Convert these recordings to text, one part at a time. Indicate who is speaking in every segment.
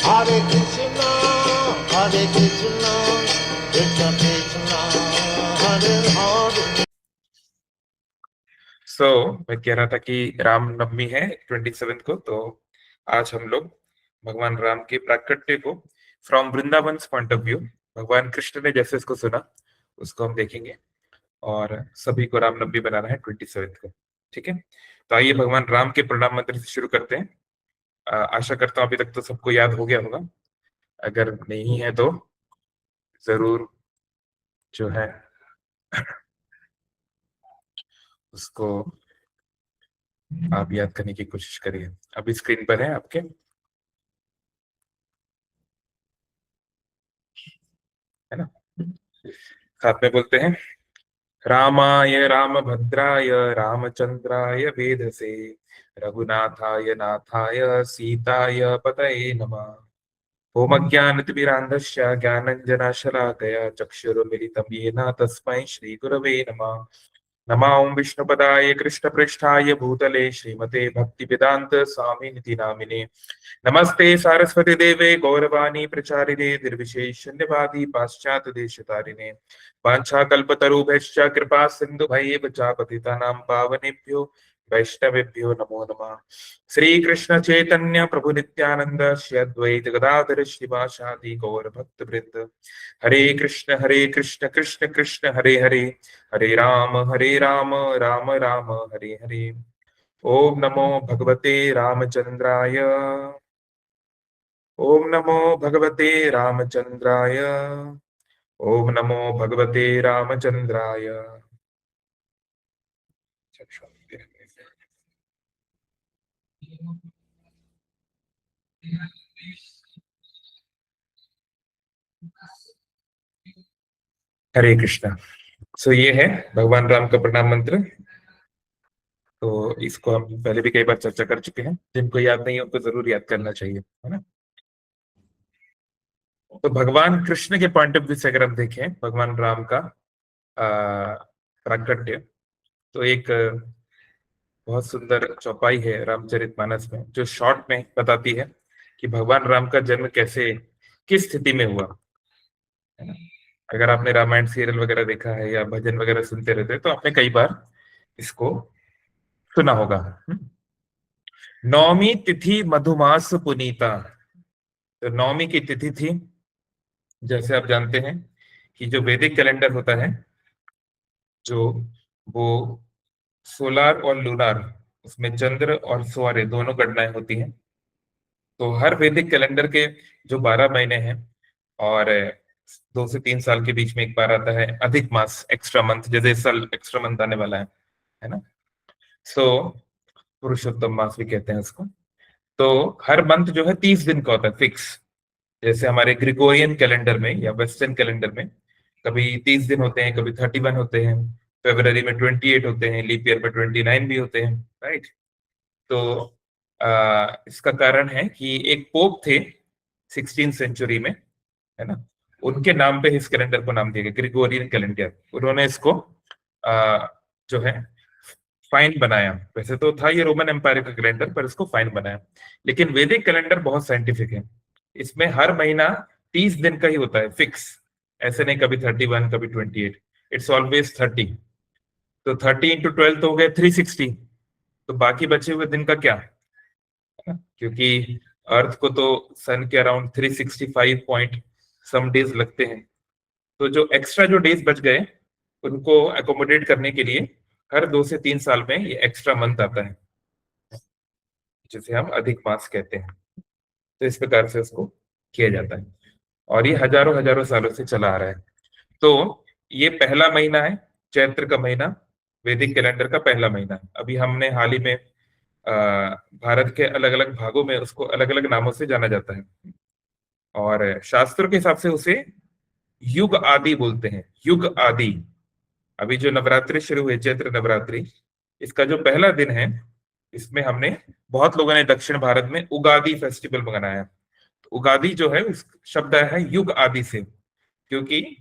Speaker 1: Hare Krishna, Hare Krishna, Krishna Krishna, Hare Hare.
Speaker 2: मैं कह रहा था कि रामनवमी है 27 को, तो आज हम लोग भगवान राम के प्राकट्य को from Vrindavan point of view, भगवान कृष्ण ने जैसे इसको सुना उसको हम देखेंगे, और सभी को रामनवमी बनाना है 27 को। ठीक है, तो आइए भगवान राम के प्रणाम मंत्र से शुरू करते हैं। आशा करता हूँ अभी तक तो सबको याद हो गया होगा, अगर नहीं है तो जरूर जो है उसको आप याद करने की कोशिश करिए। अभी स्क्रीन पर है आपके, है ना? साथ में बोलते हैं, रामाय रामभद्राय रामचंद्राय वेधसे रघुनाथाय नाथाय सीताय पतये नमः। ओमज्ञानतिमिरान्धस्य ज्ञानञ्जनशलाकया चक्षुरुन्मिलितं येन तस्मै श्रीगुरवे नमः। नमः ओं विष्णुपदाय कृष्णपृष्ठाय भूतले श्रीमते भक्तिवेदान्त स्वामिनिति नामिने। नमस्ते सारस्वती देवे गौरवाणी प्रचारिणे निर्विशेष शून्यवादी पाश्चात्य देशतारिणे। वाञ्छाकल्पतरुभ्यश्च कृपा सिन्धुभैव च पतितानां पावनेभ्यो वैष्णवेभ्यो नमो नमः। श्री कृष्ण चैतन्य प्रभु नित्यानंद श्री अद्वैत गदाधर श्रीवासादि गौर भक्त वृंद। हरे कृष्ण कृष्ण कृष्ण हरे हरे, हरे राम राम राम हरे हरे। ओम नमो भगवते रामचंद्राय, ओम नमो भगवते रामचंद्राय, ओम नमो भगवते रामचंद्राय। हरे कृष्णा। ये है भगवान राम का प्रणाम मंत्र। तो इसको हम पहले भी कई बार चर्चा कर चुके हैं, जिनको याद नहीं है उनको जरूर याद करना चाहिए, है ना? तो भगवान कृष्ण के पॉइंट ऑफ व्यू से अगर हम देखें भगवान राम का प्राकट्य, तो एक बहुत सुंदर चौपाई है रामचरितमानस में जो शॉर्ट में बताती है कि भगवान राम का जन्म कैसे, किस स्थिति में हुआ, है ना? अगर आपने रामायण सीरियल वगैरह देखा है या भजन वगैरह सुनते रहते हैं तो आपने कई बार इसको सुना होगा। नौमी तिथि मधुमास पुनीता। तो नौमी की तिथि थी, जैसे आप जानते हैं कि जो वैदिक कैलेंडर होता है, जो वो सोलार और लूनार, उसमें चंद्र और सूर्य दोनों गणनाएं होती हैं। तो हर वैदिक कैलेंडर के जो 12 महीने हैं, और 2 से 3 साल के बीच में एक बार आता है अधिक मास, एक्स्ट्रा मंथ, जैसे इस साल एक्स्ट्रा मंथ आने वाला है ना? सो पुरुषोत्तम मास भी कहते हैं उसको। तो हर मंथ जो है 30 दिन का होता है फिक्स। जैसे हमारे ग्रिगोरियन कैलेंडर में या वेस्टर्न कैलेंडर में कभी 30 दिन होते हैं, कभी 31 होते हैं, फरवरी में 28 होते हैं, लीप ईयर में 29 भी होते हैं, राइट? तो इसका कारण है कि एक पोप थे 16 सेंचुरी में, है ना? उनके नाम पे इस कैलेंडर को नाम दिया गया ग्रिगोरियन कैलेंडर। उन्होंने इसको जो है फाइन बनाया। वैसे तो था ये रोमन एम्पायर का कैलेंडर, पर इसको फाइन बनाया। लेकिन वैदिक कैलेंडर बहुत साइंटिफिक है, इसमें हर महीना 30 दिन का ही होता है फिक्स। ऐसे नहीं कभी 31 कभी 28, इट्स ऑलवेज 30। तो 30 × 12 तो हो गए 360। तो बाकी बचे हुए दिन का क्या, क्योंकि अर्थ को तो सन के अराउंड 365 पॉइंट सम डेज लगते हैं। तो जो एक्स्ट्रा जो डेज बच गए उनको अकोमोडेट करने के लिए हर 2 से 3 साल में ये एक्स्ट्रा मंथ आता है, जिसे हम अधिक मास कहते हैं। तो इस प्रकार से उसको किया जाता है, और ये हजारों हजारों सालों से चला आ रहा है। तो ये पहला महीना है, चैत्र का महीना, वैदिक कैलेंडर का पहला महीना है। अभी हमने हाल ही में भारत के अलग अलग भागों में उसको अलग अलग नामों से जाना जाता है, और शास्त्रों के हिसाब से उसे युग आदि बोलते हैं, युग आदि। अभी जो नवरात्रि शुरू हुई, चैत्र नवरात्रि, इसका जो पहला दिन है, इसमें हमने बहुत लोगों ने दक्षिण भारत में उगादि फेस्टिवल मनाया। तो उगादि जो है उस शब्द है युग आदि से, क्योंकि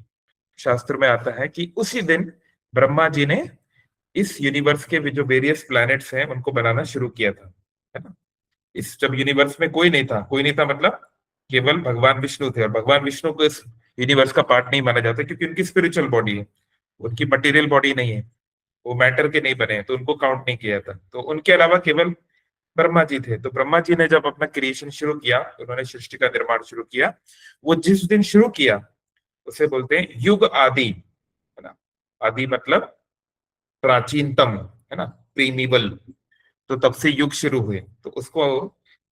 Speaker 2: शास्त्र में आता है कि उसी दिन ब्रह्मा जी ने इस यूनिवर्स के जो वेरियस प्लैनेट्स हैं उनको बनाना शुरू किया था, है ना? इस जब यूनिवर्स में कोई नहीं था, कोई नहीं था मतलब केवल भगवान विष्णु थे, और भगवान विष्णु को इस यूनिवर्स का पार्ट नहीं माना जाता क्योंकि उनकी स्पिरिचुअल बॉडी है, उनकी मटेरियल बॉडी नहीं है, वो मैटर के नहीं बने हैं, तो उनको काउंट नहीं किया था। तो उनके अलावा केवल ब्रह्मा जी थे। तो ब्रह्मा जी ने जब अपना क्रिएशन शुरू किया, उन्होंने सृष्टि का निर्माण शुरू किया, वो जिस दिन शुरू किया उसे बोलते हैं युग आदि, है ना। आदि मतलब प्राचीनतम, है ना, प्रीमिवल। तो तब से युग शुरू हुए, तो उसको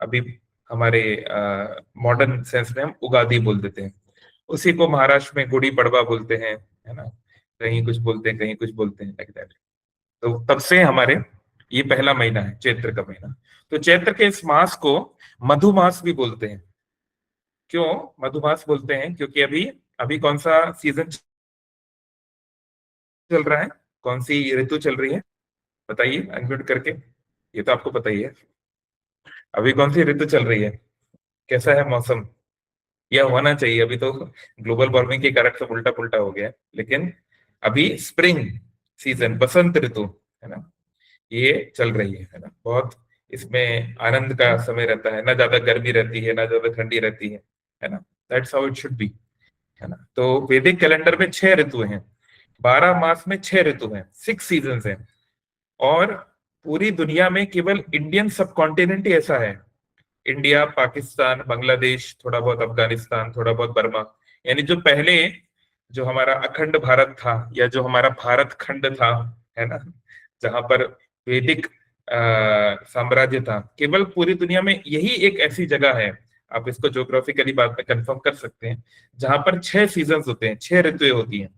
Speaker 2: अभी हमारे मॉडर्न सेंस में हम उगादि बोल देते हैं। उसी को महाराष्ट्र में गुड़ी पड़वा बोलते हैं, है ना, कहीं कुछ बोलते हैं, कहीं कुछ बोलते हैं, लाइक दैट। तो तब से हमारे ये पहला महीना है, चैत्र का महीना। तो चैत्र के इस मास को मधुमास भी बोलते हैं। क्यों मधुमास बोलते हैं? क्योंकि अभी अभी कौन सा सीजन चल रहा है, कौन सी ऋतु चल रही है, बताइए अनम्यूट करके। ये तो आपको पता ही है, अभी कौन सी ऋतु चल रही है, कैसा है मौसम? यह होना चाहिए, अभी तो ग्लोबल वार्मिंग के कारण सब उल्टा पुल्टा हो गया है, लेकिन अभी स्प्रिंग सीजन, बसंत ऋतु, है ना, ये चल रही है ना। बहुत इसमें आनंद का समय रहता है, ना ज्यादा गर्मी रहती है ना ज्यादा ठंडी रहती है ना। That's how it should be, है ना। तो वैदिक कैलेंडर में 6 ऋतु हैं, 12 मास में 6 ऋतु हैं, 6 सीजन हैं। और पूरी दुनिया में केवल इंडियन सब कॉन्टिनेंट ही ऐसा है, इंडिया, पाकिस्तान, बांग्लादेश, थोड़ा बहुत अफगानिस्तान, थोड़ा बहुत बर्मा, यानी जो पहले जो हमारा अखंड भारत था, या जो हमारा भारत खंड था, है ना, जहां पर वैदिक साम्राज्य था, केवल पूरी दुनिया में यही एक ऐसी जगह है, आप इसको ज्योग्राफिकली बाद में कंफर्म कर सकते हैं, जहां पर 6 सीजन होते हैं, 6 ऋतुएं होती हैं,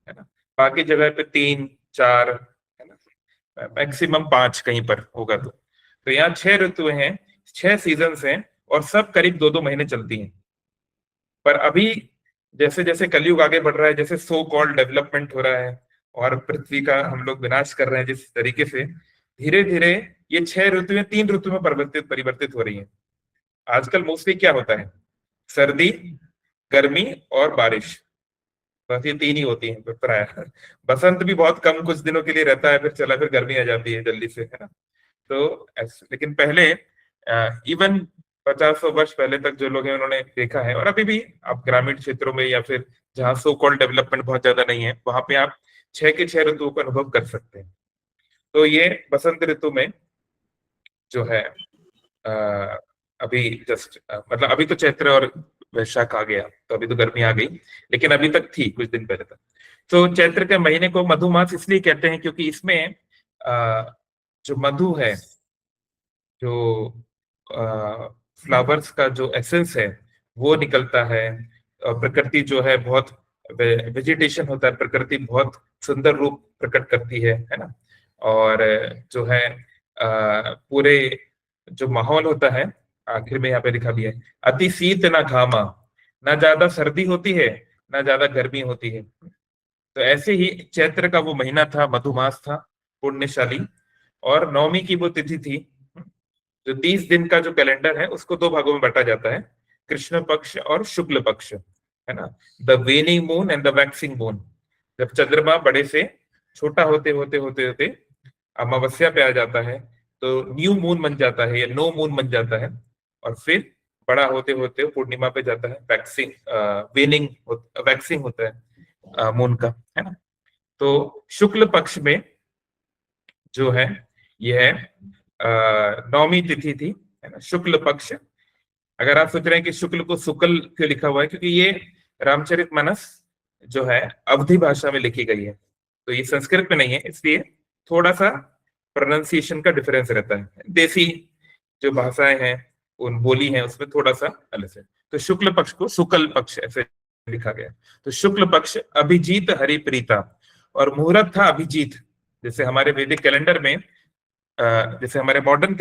Speaker 2: है ना। बाकी जगह पे 3 4, है ना, मैक्सिमम 5 कहीं पर होगा। तो यहाँ 6 ऋतुएं हैं, 6 सीजन्स हैं, और सब करीब 2-2 महीने चलती हैं। पर अभी जैसे जैसे कलयुग आगे बढ़ रहा है, जैसे सो कॉल्ड डेवलपमेंट हो रहा है, और पृथ्वी का हम लोग विनाश कर रहे हैं जिस तरीके से, धीरे धीरे ये 6 ऋतुएं 3 ऋतु में परिवर्तित हो रही हैं। आजकल मोस्टली क्या होता है, सर्दी, गर्मी और बारिश, बस ये 3 ही होती हैं प्राय। बसंत भी बहुत कम कुछ दिनों के लिए रहता है, फिर गर्मी आ जाती है जल्दी से, है ना। तो लेकिन पहले इवन 50-100 वर्ष पहले तक जो लोग हैं उन्होंने देखा है, और अभी भी आप ग्रामीण क्षेत्रों में या फिर जहाँ सो कॉल्ड डेवलपमेंट बहुत ज्यादा नहीं है, वहां पे आप 6 के 6 ऋतुओं का अनुभव कर सकते हैं। तो ये बसंत ऋतु में जो है अभी जस्ट मतलब अभी तो चैत्र और वैशाख आ गया, तो अभी तो गर्मी आ गई, लेकिन अभी तक थी कुछ दिन पहले तक। तो चैत्र के महीने को मधुमास इसलिए कहते हैं क्योंकि इसमें जो मधु है, जो फ्लावर्स का जो एसेंस है वो निकलता है। प्रकृति जो है बहुत, वेजिटेशन होता है, प्रकृति बहुत सुंदर रूप प्रकट करती है ना। और जो है पूरे जो माहौल होता है, आखिर में यहाँ पे लिखा भी है, अति शीत ना घामा, ना ज्यादा सर्दी होती है ना ज्यादा गर्मी होती है। तो ऐसे ही चैत्र का वो महीना था, मधुमास था, पुण्यशाली। और नवमी की वो तिथि थी। जो 30 दिन का जो कैलेंडर है उसको 2 भागों में बांटा जाता है, कृष्ण पक्ष और शुक्ल पक्ष, है ना। The वेनिंग moon and the waxing moon. जब चंद्रमा बड़े से छोटा होते होते होते होते अमावस्या पे आ जाता है, तो न्यू मून बन जाता है या नो मून बन जाता है, और फिर बड़ा होते होते पूर्णिमा पे जाता है, वैक्सिंग वेनिंग वैक्सिंग होता है मून का, है ना। तो शुक्ल पक्ष में जो है यह नौमी तिथि थी, है ना, शुक्ल पक्ष। अगर आप सोच रहे हैं कि शुक्ल को शुक्ल क्यों लिखा हुआ है, क्योंकि ये रामचरितमानस जो है अवधी भाषा में लिखी गई है, तो ये संस्कृत में नहीं है, इसलिए थोड़ा सा प्रोनाउंसिएशन का डिफरेंस रहता है। देसी जो भाषाएं हैं, उन बोली हैं, उसमें थोड़ा सा अलग है। तो शुक्ल पक्ष को शुक्ल पक्ष ऐसे लिखा गया। तो शुक्ल पक्ष अभिजीत हरिप्रीता, और मुहूर्त था अभिजीत। जैसे हमारे वैदिक कैलेंडर में, जैसे हमारे मॉडर्न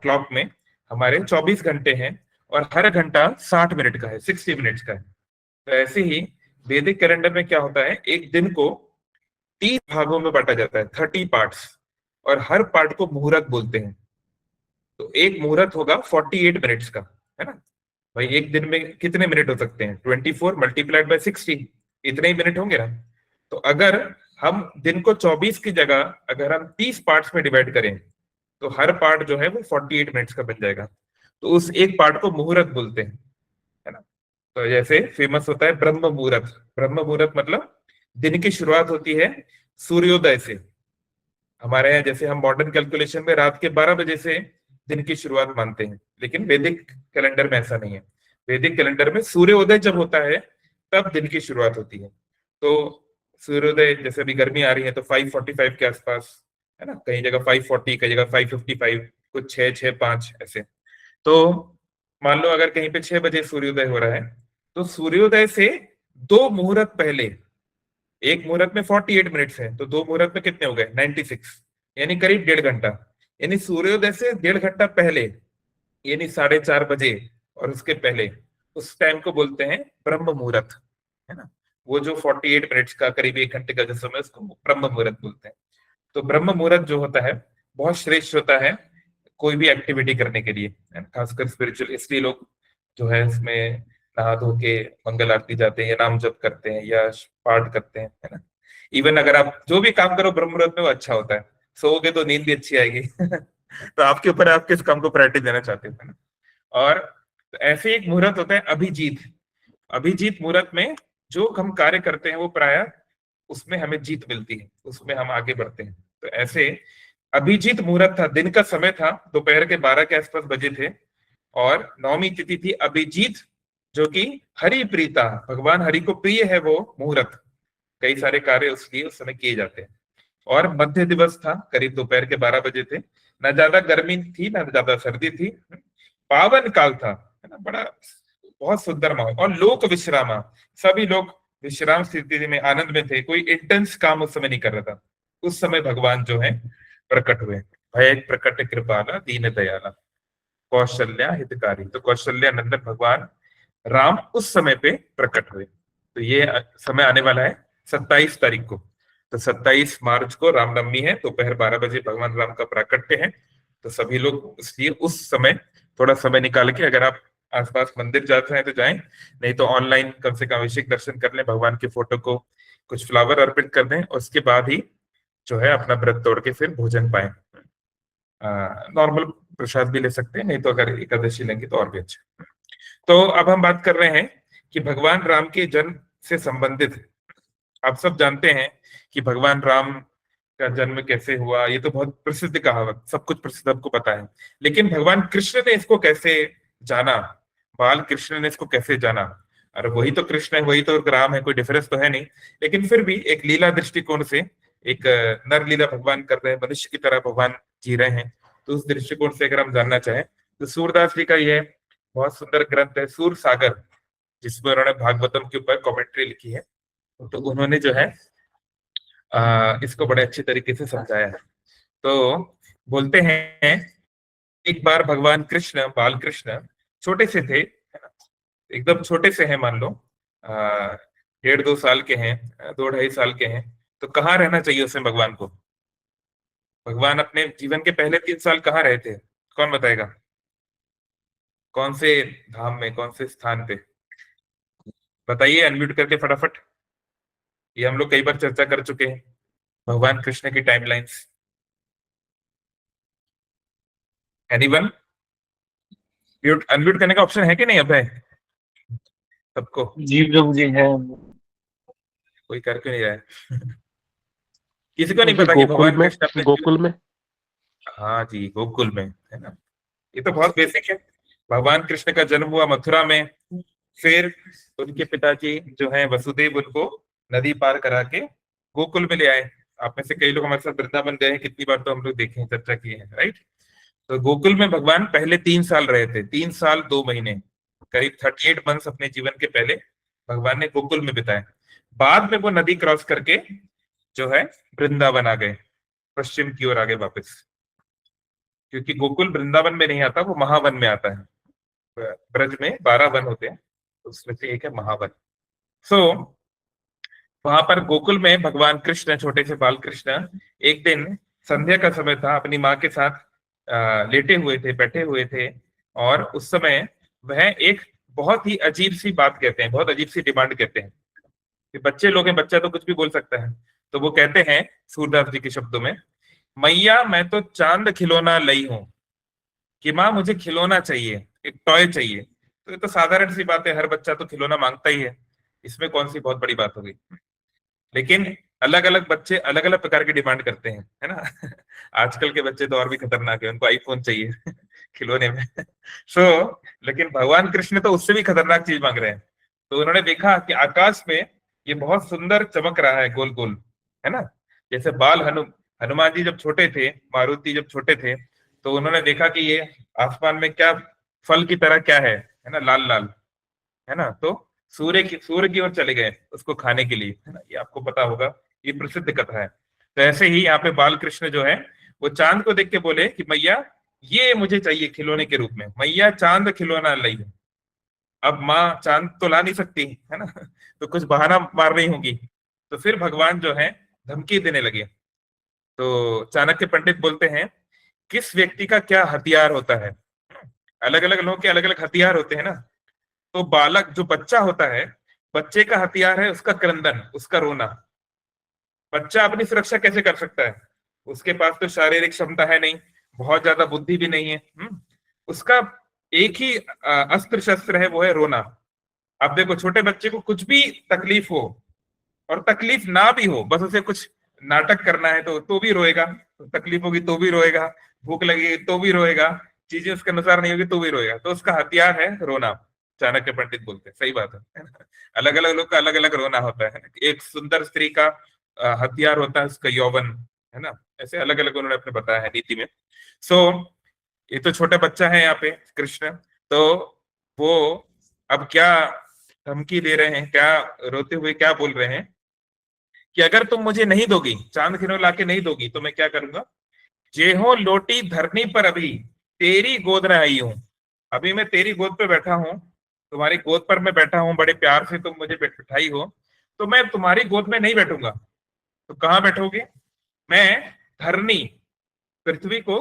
Speaker 2: क्लॉक में हमारे 24 घंटे हैं, और हर घंटा 60 मिनट का है, 60 मिनट्स का है। तो ऐसे ही वैदिक कैलेंडर में क्या होता है, एक दिन को 30 भागों में बांटा जाता है, 30 पार्ट्स, और हर पार्ट को मुहूर्त बोलते हैं। तो एक मुहूर्त होगा 48 मिनट्स का, है ना। भाई एक दिन में कितने मिनट हो सकते हैं, 24 मल्टीप्लाइड बाय 60, इतने ही मिनट होंगे ना। तो अगर हम दिन को 24 की जगह अगर हम 30 पार्ट्स में डिवाइड करें, तो हर पार्ट जो है वो 48 मिनट्स का बन जाएगा। तो उस एक पार्ट को मुहूर्त बोलते हैं, है ना। तो जैसे फेमस होता है ब्रह्म मुहूर्त। ब्रह्म मुहूर्त मतलब दिन की शुरुआत होती है सूर्योदय से। हमारे यहाँ जैसे हम मॉडर्न कैलकुलेशन में रात के 12 बजे से दिन की शुरुआत मानते हैं, लेकिन वैदिक कैलेंडर में ऐसा नहीं है। वैदिक कैलेंडर में सूर्योदय जब होता है तब दिन की शुरुआत होती है। तो सूर्योदय जैसे अभी गर्मी आ रही है तो 5:45 के आसपास, है ना, कई जगह 5:40, कई जगह 5:55, कुछ 6:05 ऐसे। तो मान लो अगर कहीं पे 6 बजे सूर्योदय हो रहा है, तो सूर्योदय से 2 मुहूर्त पहले, एक मुहूर्त में 48 मिनट्स है, तो 2 मुहूर्त में कितने हो गए, 96, यानी करीब 1.5 घंटा। यानी सूर्योदय से 1.5 घंटा पहले, यानी 4:30 बजे और उसके पहले, उस टाइम को बोलते हैं ब्रह्म मुहूर्त, है ना। वो जो 48 मिनट्स का, करीब 1 घंटे का जो समय, उसको ब्रह्म मुहूर्त बोलते हैं। तो ब्रह्म मुहूर्त जो होता है बहुत श्रेष्ठ होता है कोई भी एक्टिविटी करने के लिए, खासकर स्पिरिचुअल। इसलिए लोग जो है इसमें नहा धो के मंगल आरती जाते हैं, या नाम जप करते हैं, या पाठ करते हैं, है ना। इवन अगर आप जो भी काम करो ब्रह्म मुहूर्त में, वो अच्छा होता है। सोओगे तो नींद भी अच्छी आएगी। तो आपके ऊपर, आप किस काम को प्रायोरिटी देना चाहते हो, है ना। और तो ऐसे एक मुहूर्त होता है अभिजीत। अभिजीत मुहूर्त में जो हम कार्य करते हैं वो प्राय उसमें हमें जीत मिलती है, उसमें हम आगे बढ़ते हैं। तो ऐसे अभिजीत मुहूर्त था, दिन का समय था, दोपहर के 12 के आसपास बजे थे, और नवमी तिथि थी अभिजीत, जो कि हरि प्रीता, भगवान हरि को प्रिय है वो मुहूर्त। कई सारे कार्य उसलिए उस समय किए जाते हैं। और मध्य दिवस था, करीब दोपहर के 12 बजे थे। न ज्यादा गर्मी थी न ज्यादा सर्दी थी, पावन काल था, है ना, बड़ा बहुत सुंदर माहौल। और लोक विश्रामा, सभी लोग विश्राम स्थिति में आनंद में थे, कोई इंटेंस काम उस समय नहीं कर रहा था। उस समय भगवान जो है प्रकट हुए। भय प्रकट कृपाला दीन दयाला कौशल्या हितकारी। तो कौशल्या नंदन भगवान राम उस समय पे प्रकट हुए। तो ये समय आने वाला है 27 तारीख को। तो 27 मार्च को रामनवमी है, दोपहर 12 बजे भगवान राम का प्राकट्य है। तो सभी लोग इसलिए उस समय थोड़ा समय निकाल के, अगर आप आसपास मंदिर जाते हैं तो जाएं, नहीं तो ऑनलाइन कम से कम अभिषेक दर्शन कर लें, भगवान के फोटो को कुछ फ्लावर अर्पित कर दें, और उसके बाद ही जो है अपना व्रत तोड़ के फिर भोजन पाएं। नॉर्मल प्रसाद भी ले सकते हैं, नहीं तो अगर एकादशी लेंगे तो और भी अच्छा। तो अब हम बात कर रहे हैं कि भगवान राम के जन्म से संबंधित, आप सब जानते हैं कि भगवान राम का जन्म कैसे हुआ, ये तो बहुत प्रसिद्ध कहावत, सब कुछ प्रसिद्ध आपको पता है। लेकिन भगवान कृष्ण ने इसको कैसे जाना, बाल कृष्ण ने इसको कैसे जाना। अरे वही तो कृष्ण है, वही तो राम है, कोई डिफरेंस तो है नहीं। लेकिन फिर भी एक लीला दृष्टिकोण से, एक नर लीला भगवान कर रहे हैं, मनुष्य की तरह भगवान जी रहे हैं, तो उस दृष्टिकोण से अगर हम जानना चाहें तो सूरदास जी का ये बहुत सुंदर ग्रंथ है सूर सागर, जिसमें उन्होंने भागवतम के ऊपर कमेंट्री लिखी है। तो उन्होंने जो है इसको बड़े अच्छे तरीके से समझाया है। तो बोलते हैं एक बार भगवान कृष्ण, बाल कृष्ण छोटे से थे, है ना, एकदम छोटे से हैं, मान लो 1.5-2 साल के हैं, 2-2.5 साल के हैं। तो कहाँ रहना चाहिए उसमें भगवान को? भगवान अपने जीवन के पहले 3 साल कहाँ रहे थे, कौन बताएगा? कौन से धाम में, कौन से स्थान पे? बताइए अनम्यूट करके फटाफट। ये हम लोग कई बार चर्चा कर चुके हैं, भगवान कृष्ण की टाइमलाइंस। एनीवन? म्यूट अनम्यूट करने का ऑप्शन है कि नहीं अब है सबको?
Speaker 3: जी प्रभु जी है।
Speaker 2: कोई कर क्यों नहीं रहा है? किसी को नहीं
Speaker 3: जी
Speaker 2: पता कि
Speaker 3: गोकुल
Speaker 2: भगवान
Speaker 3: में,
Speaker 2: कृष्ण अपने
Speaker 3: गोकुल में।
Speaker 2: हाँ जी, गोकुल में, है ना। ये तो बहुत बेसिक है। भगवान कृष्ण का जन्म हुआ मथुरा में, फिर उनके पिताजी जो है वसुदेव उनको नदी पार करा के गोकुल में ले आए। आप में से कई लोग हमारे साथ वृंदावन गए हैं, कितनी बार तो हम लोग देखे हैं, चर्चा किए हैं, राइट। तो गोकुल में भगवान पहले 3 साल रहे थे, 3 साल 2 महीने, करीब 38 मंथ्स अपने जीवन के पहले भगवान ने गोकुल में बिताए। बाद में वो नदी क्रॉस करके जो है वृंदावन आ गए, पश्चिम की ओर आ गए वापस, क्योंकि गोकुल वृंदावन में नहीं आता, वो महावन में आता है। ब्रज में 12 वन होते हैं, उसमें से एक है महावन। सो वहां पर गोकुल में भगवान कृष्ण, छोटे से बाल कृष्ण, एक दिन संध्या का समय था, अपनी माँ के साथ लेटे हुए थे, बैठे हुए थे। और उस समय वह एक बहुत ही अजीब सी बात कहते हैं, बहुत अजीब सी डिमांड कहते हैं। कि बच्चे लोग हैं, बच्चा तो कुछ भी बोल सकता है। तो वो कहते हैं सूरदास जी के शब्दों में, मैया मैं तो चांद खिलौना लई हूं, कि माँ मुझे खिलौना चाहिए। एक टॉय चाहिए। तो ये तो साधारण सी बात है, हर बच्चा तो खिलौना मांगता ही है, इसमें कौन सी बहुत बड़ी बात होगी। लेकिन अलग अलग बच्चे अलग अलग प्रकार की डिमांड करते हैं, है ना। आजकल के बच्चे तो और भी खतरनाक है, उनको आईफोन चाहिए खिलौने में। सो लेकिन भगवान कृष्ण तो उससे भी खतरनाक चीज मांग रहे हैं। तो उन्होंने देखा कि आकाश में ये बहुत सुंदर चमक रहा है, गोल गोल, है ना। जैसे बाल हनुमान जी जब छोटे थे, मारुति जब छोटे थे, तो उन्होंने देखा कि ये आसमान में क्या फल की तरह क्या है ना, लाल लाल, है ना। तो सूर्य की ओर चले गए उसको खाने के लिए, है ना। ये आपको पता होगा, ये प्रसिद्ध कथा है। तो ऐसे ही यहाँ पे बाल कृष्ण जो है वो चांद को देख के बोले कि मैया ये मुझे चाहिए खिलौने के रूप में। मैया चांद खिलौना लाई है। अब माँ चांद तो ला नहीं सकती, है ना। तो कुछ बहाना मार रही होगी। तो फिर भगवान जो है धमकी देने लगे। तो चाणक्य पंडित बोलते हैं, किस व्यक्ति का क्या हथियार होता है, अलग अलग लोगों के अलग अलग हथियार होते हैं ना। तो बालक जो बच्चा होता है, बच्चे का हथियार है उसका क्रंदन, उसका रोना। बच्चा अपनी सुरक्षा कैसे कर सकता है, उसके पास तो शारीरिक क्षमता है नहीं, बहुत ज्यादा बुद्धि भी नहीं है। उसका एक ही अस्त्र शस्त्र है, वो है रोना। अब देखो छोटे बच्चे को कुछ भी तकलीफ हो, और तकलीफ ना भी हो, बस उसे कुछ नाटक करना है तो भी रोएगा, तो तकलीफ होगी तो भी रोएगा, भूख लगेगी तो भी रोएगा, चीजें उसके अनुसार नहीं होगी तो भी रोएगा। तो उसका हथियार है रोना, चाणक्य पंडित बोलते हैं। सही बात है ना? अलग अलग लोग का अलग अलग रोना होता है। एक सुंदर स्त्री का हथियार होता है उसका यौवन, है ना। ऐसे अलग अलग उन्होंने अपने बताया है नीति में। सो ये तो छोटा बच्चा है यहाँ पे कृष्ण। तो वो अब क्या धमकी दे रहे हैं, क्या रोते हुए क्या बोल रहे हैं कि अगर तुम मुझे नहीं दोगी, चांद खिलौना लाके नहीं दोगी, तो मैं क्या करूंगा। जेहो लोटी धरनी पर अभी तेरी गोद में आई हूं। अभी मैं तेरी गोद पे बैठा हूं, तुम्हारी गोद पर मैं बैठा हूं, बड़े प्यार से तुम मुझे बैठाई हो, तो मैं तुम्हारी गोद में नहीं बैठूंगा। तो कहाँ बैठोगे। मैं धरनी, पृथ्वी को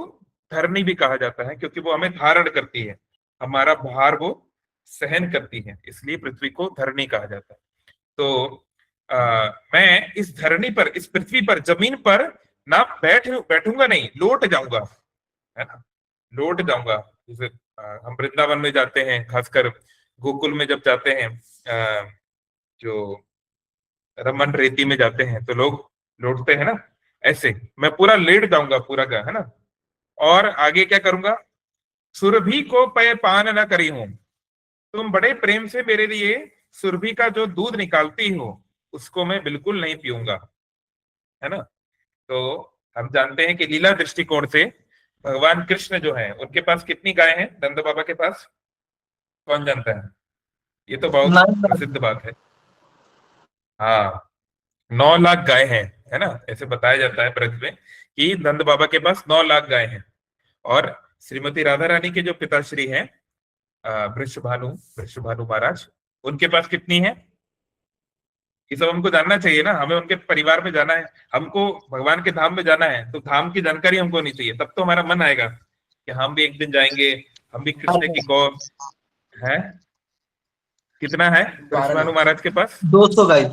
Speaker 2: धरनी भी कहा जाता है क्योंकि वो हमें धारण करती है, हमारा भार वो सहन करती है, इसलिए पृथ्वी को धरनी कहा जाता है। तो मैं इस धरनी पर, इस पृथ्वी पर, जमीन पर ना बैठूंगा नहीं, लौट जाऊंगा, है ना। लौट जाऊंगा। जैसे हम वृंदावन में जाते हैं, खासकर गोकुल में जब जाते हैं, जो रमन रेती में जाते हैं तो लोग लौटते हैं ना, ऐसे मैं पूरा लेट जाऊंगा पूरा का, है ना। और आगे क्या करूंगा, सुरभि को पय पान न करी हूं। तुम बड़े प्रेम से मेरे लिए सुरभि का जो दूध निकालती हो, उसको मैं बिल्कुल नहीं पीऊंगा, है ना। तो हम जानते हैं कि लीला दृष्टिकोण से भगवान कृष्ण जो है उनके पास कितनी गाय हैं, नंद बाबा के पास, कौन जानता है। ये तो बहुत
Speaker 3: नहीं।
Speaker 2: प्रसिद्ध बात है। हाँ, 9 लाख गाय हैं, है ना। ऐसे बताया जाता है ब्रज में कि नंद बाबा के पास 9 लाख गाय हैं। और श्रीमती राधा रानी के जो पिताश्री हैं, वृषभानु महाराज, उनके पास कितनी है। ये सब हमको जानना चाहिए ना, हमें उनके परिवार में जाना है, हमको भगवान के धाम में जाना है, तो धाम की जानकारी हमको होनी चाहिए, तब तो हमारा मन आएगा कि हम भी एक दिन जाएंगे, हम भी कृष्ण की गौ है। कितना है वृषभानु महाराज के पास।
Speaker 3: 200 गाय।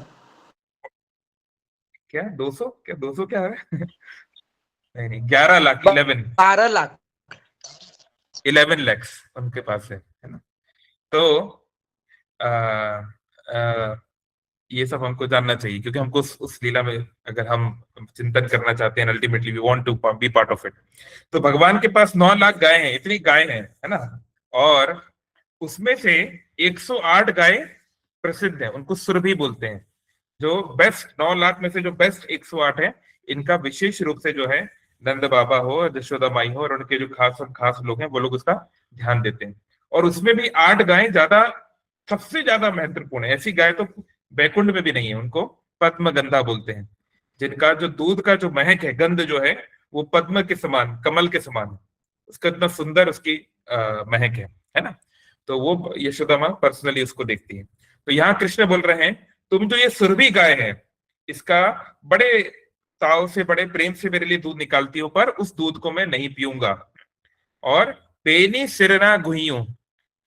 Speaker 2: क्या 200, क्या 200 क्या है। नहीं नहीं, 11 लाख,
Speaker 3: 12 लाख।
Speaker 2: 11 लैक्स उनके पास है ना। तो आ, आ, ये सब हमको जानना चाहिए, क्योंकि हमको उस लीला में अगर हम चिंतन करना चाहते हैं, ultimately we want to be part of it. तो भगवान के पास 9 लाख गाय हैं, इतनी गाय हैं, है ना। और उसमें से 108 गाय प्रसिद्ध है, उनको सुरभि बोलते हैं। जो बेस्ट 9 लाख में से जो बेस्ट 108 है, इनका विशेष रूप से जो है नंद बाबा हो, यशोदा माई हो, और उनके जो खास खास लोग हैं वो लोग उसका ध्यान देते हैं। और उसमें भी 8 गायें ज्यादा, सबसे ज्यादा महत्वपूर्ण है। ऐसी गाय तो बैकुंठ में भी नहीं है, उनको पद्म गंधा बोलते हैं, जिनका जो दूध का जो महक है, गंध जो है, वो पद्म के समान, कमल के समान है। उसका इतना सुंदर उसकी महक है ना। तो वो यशोदा माँ पर्सनली उसको देखती है। तो यहाँ कृष्ण बोल रहे हैं, तुम जो ये सुरभि गाय है, इसका बड़े ताव से, बड़े प्रेम से मेरे लिए दूध निकालती हो, पर उस दूध को मैं नहीं पीऊंगा। और पेनी सिरना गुहियों,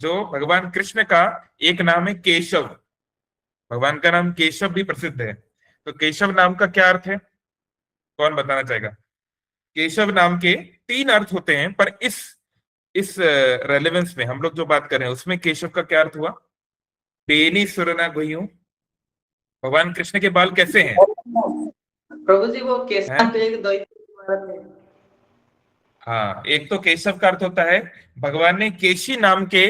Speaker 2: जो भगवान कृष्ण का एक नाम है केशव, भगवान का नाम केशव भी प्रसिद्ध है। तो केशव नाम का क्या अर्थ है, कौन बताना चाहेगा। केशव नाम के 3 अर्थ होते हैं, पर इस इस रेलेवेंस में हम लोग जो बात कर रहे हैं उसमें केशव का क्या अर्थ हुआ? बेनी सुरना गुह्यू, भगवान कृष्ण के बाल कैसे हैं?
Speaker 3: प्रभु जी वो
Speaker 2: हैं?
Speaker 3: केशव तो एक दैत्य है।
Speaker 2: हाँ, एक तो केशव का अर्थ होता है भगवान ने केशी नाम के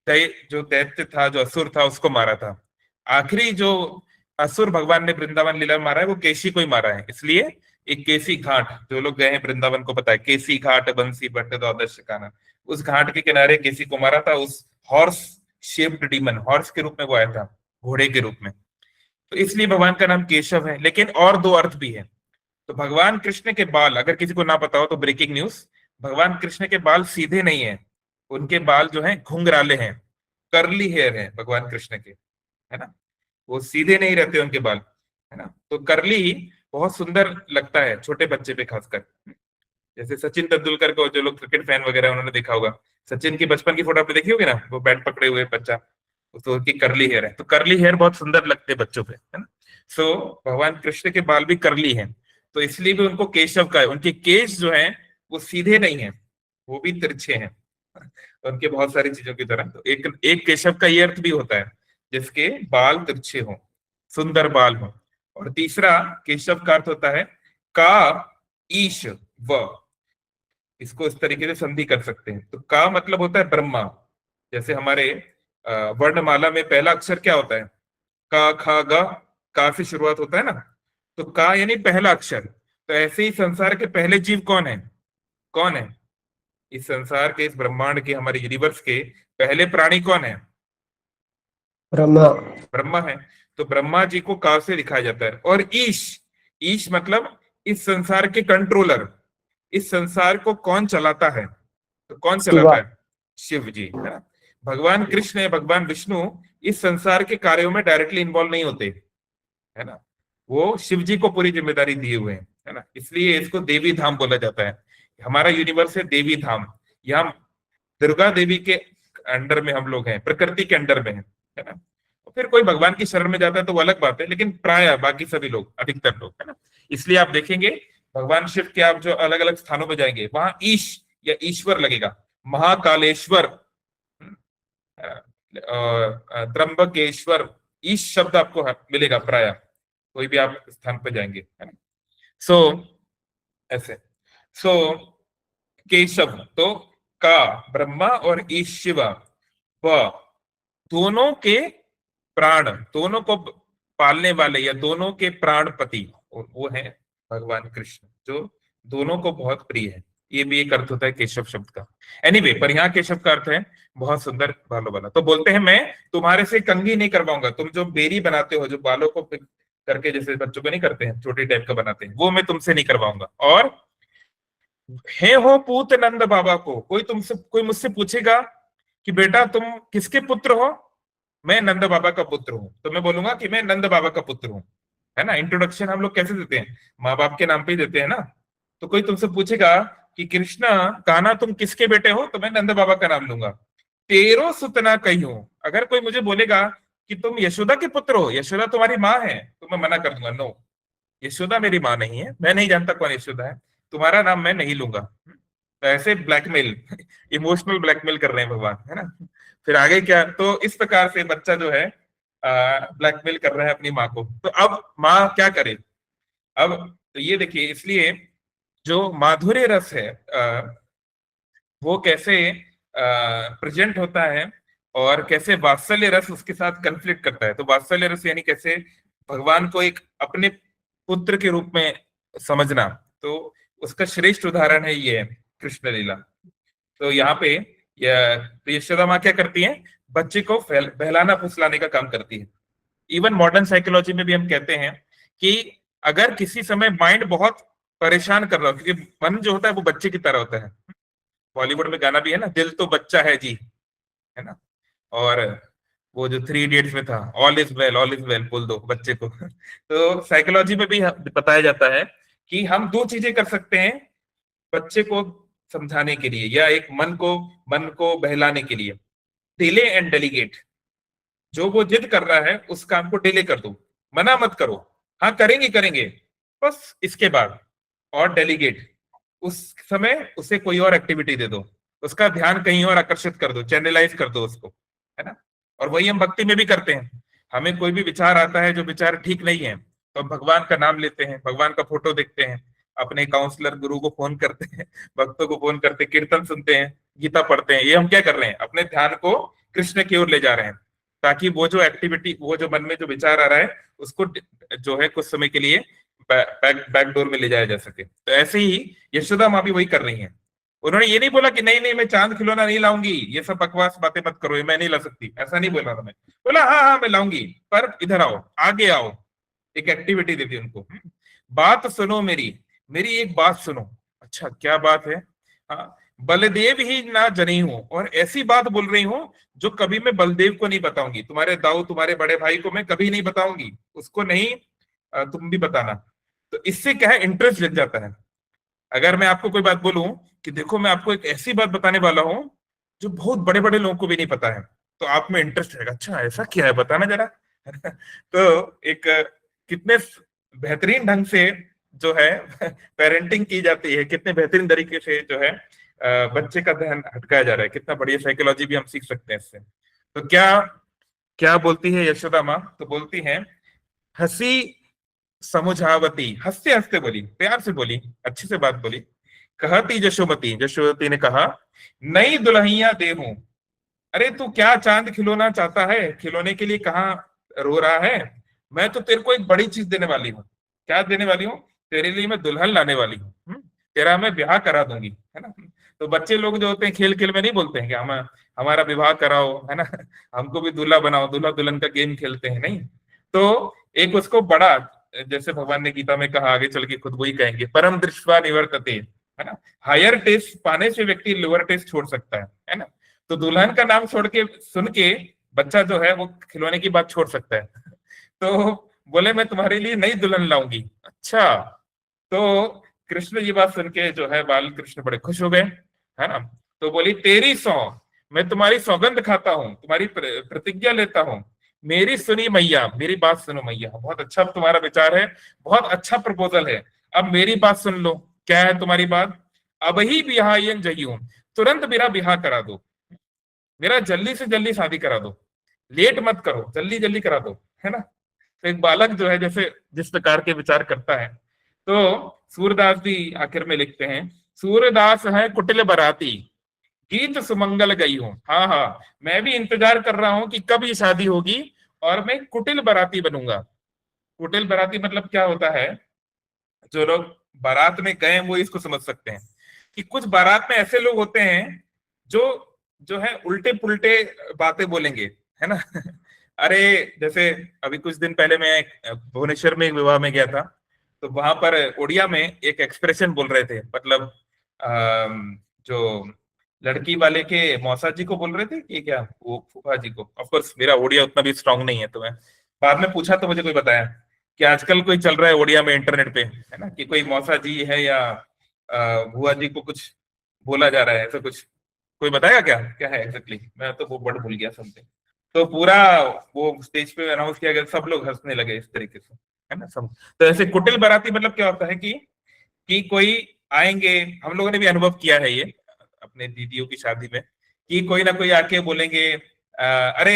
Speaker 2: जो दैत्य था, जो असुर था, उसको मारा था। आखिरी जो असुर भगवान ने वृंदावन लीला में मारा है वो केशी को ही मारा है। इसलिए एक केसी घाट, जो लोग गए हैं वृंदावन को पता है, केसी घाट बंसी भट्ट द्वादश कानन, उस घाट के किनारे केसी को मारा था। उस हॉर्स शेप्ड डीमन, हॉर्स के रूप में वो आया था, घोड़े के रूप में, तो इसलिए भगवान का नाम केशव है। लेकिन और दो अर्थ भी है। तो भगवान कृष्ण के बाल, अगर किसी को ना पता हो तो ब्रेकिंग न्यूज, भगवान कृष्ण के बाल सीधे नहीं है, उनके बाल जो हैं घुंघराले हैं, कर्ली हेयर है भगवान कृष्ण के, है ना। वो सीधे नहीं रहते उनके बाल, है ना। तो कर्ली बहुत सुंदर लगता है छोटे बच्चे पे खासकर। जैसे सचिन तेंदुलकर को, जो लोग क्रिकेट फैन वगैरह उन्होंने देखा होगा, सचिन की बचपन की फोटो आपने देखी होगी ना, वो बैट पकड़े हुए बच्चा, तो उसकी कर्ली हेयर है, तो कर्ली हेयर बहुत सुंदर लगते हैं बच्चों पे, है ना। सो भगवान कृष्ण के बाल भी कर्ली हैं, तो इसलिए भी उनको केशव का है। उनके केश जो हैं वो सीधे नहीं है, वो भी तिरछे हैं, उनके बहुत सारी चीजों की तरह। तो एक एक केशव का ये अर्थ भी होता है जिसके बाल तिरछे हों, सुंदर बाल हों। और तीसरा केशव का अर्थ होता है का ईश व, इसको इस तरीके से संधि कर सकते हैं। तो का मतलब होता है ब्रह्मा, जैसे हमारे वर्णमाला में पहला अक्षर क्या होता है? का खा गा, का से शुरुआत होता है ना, तो का यानी पहला अक्षर। तो ऐसे ही संसार के पहले जीव कौन है? कौन है? इस संसार के, इस ब्रह्मांड के, हमारे यूनिवर्स के पहले प्राणी कौन है?
Speaker 1: ब्रह्मा।
Speaker 2: ब्रह्मा है। तो ब्रह्मा जी को का से लिखा जाता है। और ईश, ईश मतलब इस संसार के कंट्रोलर, इस संसार को कौन चलाता है? तो कौन चलाता है? शिव जी, है ना। भगवान कृष्ण, भगवान विष्णु इस संसार के कार्यों में डायरेक्टली इन्वॉल्व नहीं होते, है ना। वो शिव जी को पूरी जिम्मेदारी दिए हुए हैं, है ना। इसलिए इसको देवी धाम बोला जाता है। हमारा यूनिवर्स है देवी धाम, यहाँ दुर्गा देवी के अंडर में हम लोग हैं, प्रकृति के अंडर में है ना। तो फिर कोई भगवान की शरण में जाता है तो वो अलग बात है, लेकिन प्राय बाकी सभी लोग, अधिकतर लोग, है ना। इसलिए आप देखेंगे भगवान शिव के, आप जो अलग अलग स्थानों में जाएंगे वहां ईश या ईश्वर लगेगा, महाकालेश्वर, त्र्यंबकेश्वर, ईश शब्द आपको मिलेगा प्राय कोई भी आप स्थान पर जाएंगे, है ना। सो ऐसे, सो केशव तो का ब्रह्मा और ईश शिवा, व दोनों के प्राण, दोनों को पालने वाले या दोनों के प्राणपति, वो है भगवान कृष्ण, जो दोनों को बहुत प्रिय है। ये भी एक अर्थ होता है केशव शब्द का। एनीवे, पर यहाँ केशव का अर्थ है बहुत सुंदर बालों वाला। तो बोलते हैं मैं तुम्हारे से कंघी नहीं करवाऊंगा, तुम जो बेरी बनाते हो, जो बालों को करके जैसे बच्चों को नहीं करते हैं, छोटे टाइप का बनाते हैं, वो मैं तुमसे नहीं करवाऊंगा। और हे हो पूत नंद बाबा को, कोई मुझसे पूछेगा कि बेटा तुम किसके पुत्र हो, मैं नंद बाबा का पुत्र हूं, तो मैं बोलूंगा कि मैं नंद बाबा का पुत्र हूं, है ना। इंट्रोडक्शन हम लोग कैसे देते हैं? माँ बाप के नाम पे ही देते हैं ना। तो कोई तुमसे पूछेगा कि कृष्णा कान्हा तुम किसके बेटे हो, तो मैं नंद बाबा का नाम लूंगा। तेरो सुतना कही हूं, अगर कोई मुझे बोलेगा कि तुम यशोदा के पुत्र हो, यशोदा तुम्हारी माँ है, तो मैं मना कर दूंगा, नो, यशोदा मेरी माँ नहीं है, मैं नहीं जानता कौन यशोदा है, तुम्हारा नाम मैं नहीं लूंगा। तो ऐसे ब्लैकमेल, इमोशनल ब्लैकमेल कर रहे हैं भगवान, है ना। फिर आगे क्या? तो इस प्रकार से बच्चा जो है ब्लैकमेल कर रहा है अपनी माँ को। तो अब माँ क्या करे? अब तो ये देखिए, इसलिए जो माधुर्य रस है वो कैसे प्रेजेंट होता है और कैसे वात्सल्य रस उसके साथ कन्फ्लिक्ट करता है। तो वात्सल्य रस यानी कैसे भगवान को एक अपने पुत्र के रूप में समझना, तो उसका श्रेष्ठ उदाहरण है ये कृष्ण लीला। तो यहाँ पे यशोदा माँ क्या करती है? बच्चे को बहलाना फुसलाने का काम करती है। इवन मॉडर्न साइकोलॉजी में भी हम कहते हैं कि अगर किसी समय माइंड बहुत परेशान कर रहा हो, क्योंकि मन जो होता है वो बच्चे की तरह होता है, बॉलीवुड में गाना भी है ना, दिल तो बच्चा है जी, है ना। और वो जो 3 इडियट्स में था, ऑल इज वेल बोल दो बच्चे को। तो साइकोलॉजी में भी बताया जाता है कि हम दो चीजें कर सकते हैं बच्चे को समझाने के लिए, या एक मन को बहलाने के लिए। डिले एंड डेलीगेट, जो वो जिद कर रहा है उस काम को डिले कर दो, मना मत करो, हाँ करेंगे करेंगे बस इसके बाद। और डेलीगेट, उस समय उसे कोई और एक्टिविटी दे दो, उसका ध्यान कहीं और आकर्षित कर दो, चैनलाइज कर दो उसको, है ना। और वही हम भक्ति में भी करते हैं। हमें कोई भी विचार आता है जो विचार ठीक नहीं है, तो हम भगवान का नाम लेते हैं, भगवान का फोटो देखते हैं, अपने काउंसलर गुरु को फोन करते हैं, भक्तों को फोन करते हैं, कीर्तन सुनते हैं, गीता पढ़ते हैं। ये हम क्या कर रहे हैं, अपने ध्यान को कृष्ण की ओर ले जा रहे हैं, ताकि वो जो एक्टिविटी, वो जो मन में जो विचार आ रहा है, उसको जो है कुछ समय के लिए बैक डोर में ले जाया जा सके। तो ऐसे ही यशोदा माँ भी वही कर रही हैं। उन्होंने ये नहीं बोला कि नहीं नहीं मैं चांद खिलौना नहीं लाऊंगी, ये सब बकवास बातें मत करो, ये मैं नहीं ला सकती, ऐसा नहीं बोला उन्होंने। बोला हाँ हाँ मैं लाऊंगी, पर इधर आओ, आगे आओ। एक एक्टिविटी दी थी उनको। बात सुनो मेरी, मेरी एक बात सुनो। अच्छा क्या बात है? हाँ, बलदेव ही ना जनी हूं, और ऐसी बात बोल रही हूं जो कभी मैं बलदेव को नहीं बताऊंगी, तुम्हारे दाऊ तुम्हारे बड़े भाई को मैं कभी नहीं बताऊंगी, उसको नहीं, तुम भी बताना। तो इससे क्या है, इंटरेस्ट जग जाता है। अगर मैं आपको कोई बात बोलूं कि देखो मैं आपको एक ऐसी बात बताने वाला हूं जो बहुत बड़े बड़े लोगों को भी नहीं पता है, तो आप में इंटरेस्ट रहेगा, अच्छा ऐसा क्या है बताना जरा। तो एक कितने बेहतरीन ढंग से जो है पेरेंटिंग की जाती है, कितने बेहतरीन तरीके से जो है बच्चे का ध्यान हटकाया जा रहा है, कितना बढ़िया साइकोलॉजी भी हम सीख सकते हैं इससे। तो क्या क्या बोलती है यशोदा माँ? तो बोलती है, हंसी समुझावती, हंसते हंसते बोली, प्यार से बोली, अच्छे से बात बोली। कहती यशोमती, यशोमती ने कहा, नई दुल्हनिया दे हूं। अरे तू क्या चांद खिलौना चाहता है, खिलौने के लिए कहाँ रो रहा है? मैं तो तेरे को एक बड़ी चीज देने वाली हूँ। क्या देने वाली हूँ? तेरे लिए मैं दुल्हन लाने वाली हूँ, तेरा मैं ब्याह करा दूंगी, है ना। तो बच्चे लोग जो होते हैं खेल खेल में नहीं बोलते हैं कि हम हमारा विवाह कराओ, है ना, हमको भी दूल्हा बनाओ, दूल्हा दुल्हन का गेम खेलते हैं, नहीं। तो एक उसको बड़ा, जैसे भगवान ने गीता में कहा, आगे चल के खुद वही कहेंगे, परम दृष्टवा निवर्तते, है ना। हायर टेस्ट पाने से व्यक्ति लोअर टेस्ट छोड़ सकता है ना। तो दुल्हन का नाम छोड़ के सुन के बच्चा जो है वो खिलौने की बात छोड़ सकता है। तो बोले मैं तुम्हारे लिए नई दुल्हन लाऊंगी। अच्छा, तो कृष्ण ये बात सुन के जो है बाल कृष्ण बड़े खुश हो गए, है ना। तो बोली, तेरी सौ, मैं तुम्हारी सौगंध खाता हूँ, तुम्हारी प्रतिज्ञा लेता हूँ, मेरी सुनी मैया, मेरी बात सुनो मैया, बहुत अच्छा तुम्हारा विचार है, बहुत अच्छा प्रपोजल है, अब मेरी बात सुन लो। क्या है तुम्हारी बात? अब ही ब्याह जइयूं, तुरंत मेरा ब्याह करा दो, मेरा जल्दी से जल्दी शादी करा दो, लेट मत करो, जल्दी जल्दी करा दो, है ना। तो एक बालक जो है जैसे जिस प्रकार के विचार करता है, तो सूरदास भी आखिर में लिखते हैं, सूरदास है कुटिल बराती, गीत सुमंगल गई हूँ। हाँ हाँ, मैं भी इंतजार कर रहा हूँ कि कब ये शादी होगी और मैं कुटिल बराती बनूंगा। कुटिल बराती मतलब क्या होता है? जो लोग बारात में गए वो इसको समझ सकते हैं कि कुछ बारात में ऐसे लोग होते हैं जो जो है उल्टे पुल्टे बातें बोलेंगे, है ना। अरे जैसे अभी कुछ दिन पहले मैं भुवनेश्वर में एक विवाह में गया था, तो वहां पर उड़िया में एक एक्सप्रेशन बोल रहे थे, मतलब जो लड़की वाले के मौसा जी को बोल रहे थे कि क्या, वो फूफा जी को। ऑफ कोर्स मेरा उड़िया उतना भी स्ट्रांग नहीं है, तो मैं बाद में पूछा तो मुझे कोई बताया कि आजकल कोई चल रहा है उड़िया में इंटरनेट पे, है ना, कि कोई मौसा जी है या बुआ जी को कुछ बोला जा रहा है, ऐसा कुछ। कोई बताया क्या क्या है एग्जैक्टली? मैं तो वो वर्ड भूल गया समथिंग। तो पूरा वो स्टेज पे अनाउंस किया गया, सब लोग हंसने लगे इस तरीके से, है ना सब। तो ऐसे कुटिल बाराती मतलब क्या होता है कि कोई आएंगे, हम लोगों ने भी अनुभव किया है ये अपने दीदियों की शादी में, कि कोई ना कोई आके बोलेंगे, अरे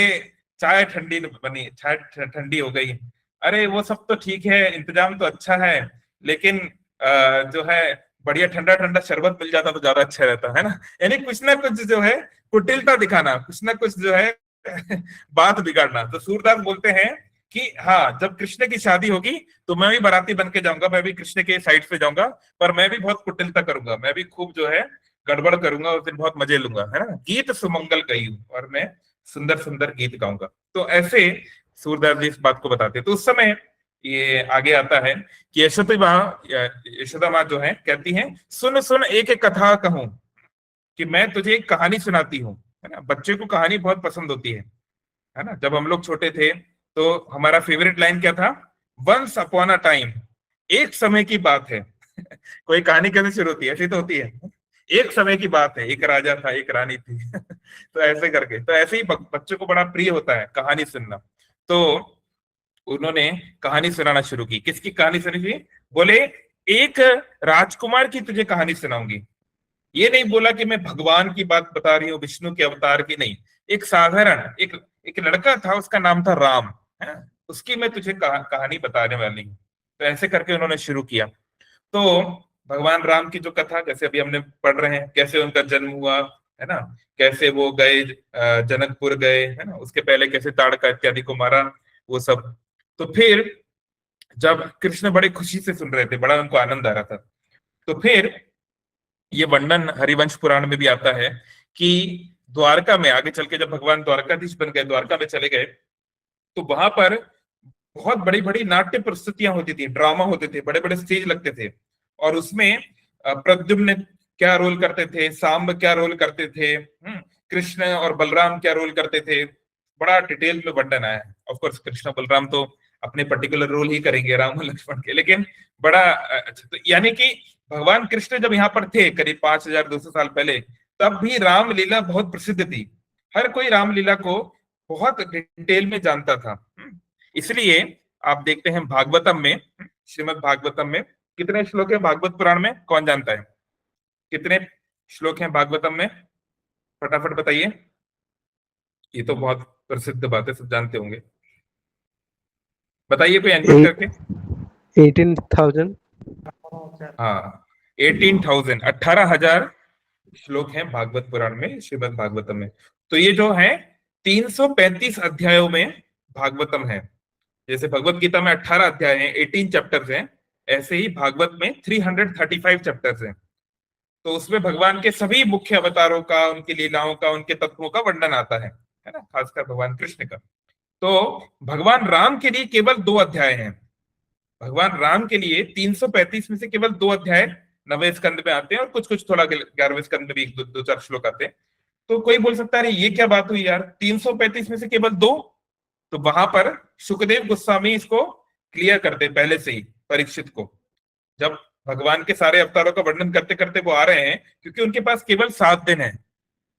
Speaker 2: चाय ठंडी बनी, चाय ठंडी हो गई, अरे वो सब तो ठीक है, इंतजाम तो अच्छा है, लेकिन जो है बढ़िया ठंडा ठंडा शरबत मिल जाता तो ज्यादा अच्छा रहता, है ना। यानी कुछ ना कुछ जो है कुटिलता दिखाना, कुछ ना कुछ जो है बात बिगाड़ना। तो सूरदास बोलते हैं कि हाँ, जब कृष्ण की शादी होगी तो मैं भी बाराती बन के जाऊंगा, मैं भी कृष्ण के साइड से जाऊंगा, पर मैं भी बहुत कुटिलता करूंगा, मैं भी खूब जो है गड़बड़ करूंगा, उस दिन बहुत मजे लूंगा, है ना। गीत सुमंगल गई हूँ, और मैं सुंदर सुंदर गीत गाऊंगा। तो ऐसे सूरदास जी इस बात को बताते। तो उस समय ये आगे आता है कि यशोदा माँ जो है कहती हैं, सुन सुन एक एक कथा कहूं, कि मैं तुझे एक कहानी सुनाती हूँ, है ना। बच्चे को कहानी बहुत पसंद होती है ना। जब हम लोग छोटे थे तो हमारा फेवरेट लाइन क्या था? वंस अपॉन अ टाइम, एक समय की बात है। कोई कहानी कैसे शुरू होती है? ऐसी तो होती है, एक समय की बात है, एक राजा था एक रानी थी। तो ऐसे करके, तो ऐसे ही बच्चों को बड़ा प्रिय होता है कहानी सुनना। तो उन्होंने कहानी सुनाना शुरू की। किसकी कहानी सुनी थी? बोले, एक राजकुमार की तुझे कहानी सुनाऊंगी। ये नहीं बोला कि मैं भगवान की बात बता रही हूँ, विष्णु के अवतार की नहीं। एक साधारण एक लड़का था, उसका नाम था राम, है, उसकी मैं तुझे कहानी बताने वाली हूँ। तो ऐसे करके उन्होंने शुरू किया। तो भगवान राम की जो कथा, जैसे अभी हमने पढ़ रहे हैं, कैसे उनका जन्म हुआ, है ना, कैसे वो गए जनकपुर गए, है ना, उसके पहले कैसे ताड़का इत्यादि को मारा, वो सब। तो फिर जब कृष्ण बड़े खुशी से सुन रहे थे, बड़ा उनको आनंद आ रहा था, तो फिर ये वर्णन हरिवंश पुराण में भी आता है कि द्वारका में आगे चल के जब भगवान द्वारकाधीश बन गए, द्वारका में चले गए, तो वहां पर बहुत बड़ी बड़ी नाट्य प्रस्तुतियां होती थी, ड्रामा होते थे, बड़े बड़े स्टेज लगते थे। और उसमें प्रद्युम्न क्या रोल करते थे, सांब क्या रोल करते थे, कृष्ण और बलराम क्या रोल करते थे, बड़ा डिटेल में वर्णन आया है। ऑफ कोर्स कृष्ण बलराम तो अपने पर्टिकुलर रोल ही करेंगे राम और लक्ष्मण के, लेकिन बड़ा अच्छा। तो यानी कि भगवान कृष्ण जब यहाँ पर थे करीब 5200 साल पहले, तब भी रामलीला बहुत प्रसिद्ध थी। हर कोई रामलीला को बहुत डिटेल में जानता था। इसलिए आप देखते हैं भागवतम में, श्रीमद् भागवतम में कितने श्लोक हैं? भागवत पुराण में कौन जानता है कितने श्लोक हैं भागवतम में? फटाफट बताइए। ये तो बहुत प्रसिद्ध बात है, सब जानते होंगे। बताइए कोई अनम्यूट करके।
Speaker 1: 18,000।
Speaker 2: हाँ, 18,000, 18,000 श्लोक हैं भागवत पुराण में, श्रीमद् भागवतम में। तो ये जो है 335 अध्यायों में भागवतम है। जैसे भगवत गीता में 18 अध्याय हैं, 18 चैप्टर्स हैं, ऐसे ही भागवत में 335 चैप्टर्स हैं। तो उसमें भगवान के सभी मुख्य अवतारों का, उनकी लीलाओं का, उनके तत्वों का वर्णन आता है ना, खासकर भगवान कृष्ण का। तो भगवान राम के लिए केवल 2 अध्याय हैं। भगवान राम के लिए 335 में से केवल 2 अध्याय 9वें स्कंद में आते हैं, और कुछ कुछ थोड़ा 11वें स्कंद में भी 2-4 श्लोक आते हैं। तो कोई बोल सकता है ये क्या बात हुई यार, 335 में से केवल 2? तो वहां पर सुखदेव गोस्वामी इसको क्लियर करते पहले से ही परीक्षित को। जब भगवान के सारे अवतारों का वर्णन करते करते वो आ रहे हैं, क्योंकि उनके पास केवल 7 दिन है,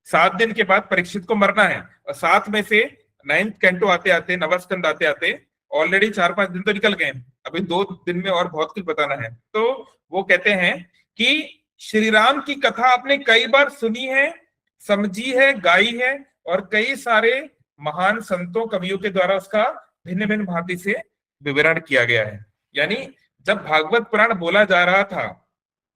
Speaker 2: 7 दिन के बाद परीक्षित को मरना है, और 7 में से 9th कैंटो आते आते, नवस्कंद आते आते ऑलरेडी 4-5 दिन तो निकल गए, अभी 2 दिन में और बहुत कुछ बताना है। तो वो कहते हैं कि श्री राम की कथा आपने कई बार सुनी है, समझी है, गाई है, और कई सारे महान संतों कवियों के द्वारा उसका भिन्न भिन्न भांति से विवरण किया गया है। यानी जब भागवत पुराण बोला जा रहा था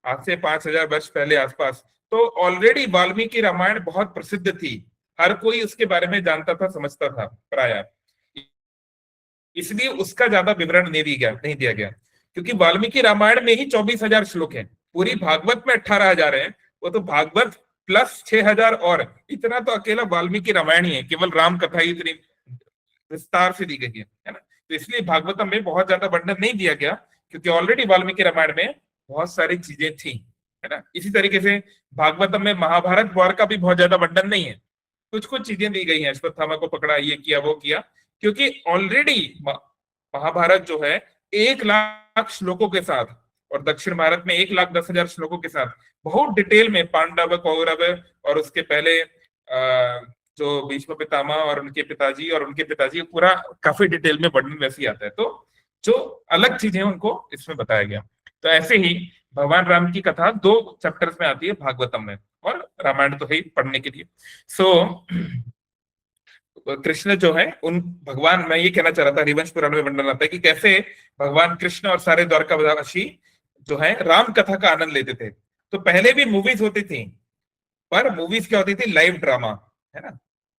Speaker 2: आज से 5,000 वर्ष पहले आसपास, तो ऑलरेडी वाल्मीकि रामायण बहुत प्रसिद्ध थी, हर कोई उसके बारे में जानता था, समझता था प्राय, इसलिए उसका ज्यादा विवरण नहीं दिया गया। क्योंकि वाल्मीकि रामायण में ही 24,000 श्लोक हैं, पूरी भागवत में 18,000 है, वो तो भागवत प्लस 6,000 और, इतना तो अकेला वाल्मीकि रामायण ही है, केवल राम कथा ही इतनी विस्तार से दी गई है ना। तो इसलिए भागवतम में बहुत ज्यादा वर्णन नहीं दिया गया, क्योंकि ऑलरेडी वाल्मीकि रामायण में बहुत सारी चीजें थी, है ना। इसी तरीके से भागवतम में महाभारत वार का भी बहुत ज्यादा वर्णन नहीं है, कुछ कुछ चीजें दी गई हैं, अश्वत्थामा को पकड़ा, ये किया वो किया, क्योंकि ऑलरेडी महाभारत जो है 1,00,000 श्लोकों के साथ, और दक्षिण भारत में 1,10,000 श्लोकों के साथ बहुत डिटेल में पांडव, कौरव और उसके पहले जो भीष्म पितामह और उनके पिताजी और उनके पिताजी, पूरा काफी डिटेल में वर्णन वैसे ही आता है। तो जो अलग चीजें उनको इसमें बताया गया। तो ऐसे ही भगवान राम की कथा 2 चैप्टर्स में आती है भागवतम में, और रामायण तो है ही पढ़ने के लिए। कृष्ण जो है उन भगवान, मैं ये कहना चाह रहा था, हरिवंश पुराण में वर्णन आता है कि कैसे भगवान कृष्ण और सारे द्वारकावासी जो है राम कथा का आनंद लेते थे। तो पहले भी मूवीज होती थी, पर मूवीज क्या होती थी, लाइव ड्रामा, है ना,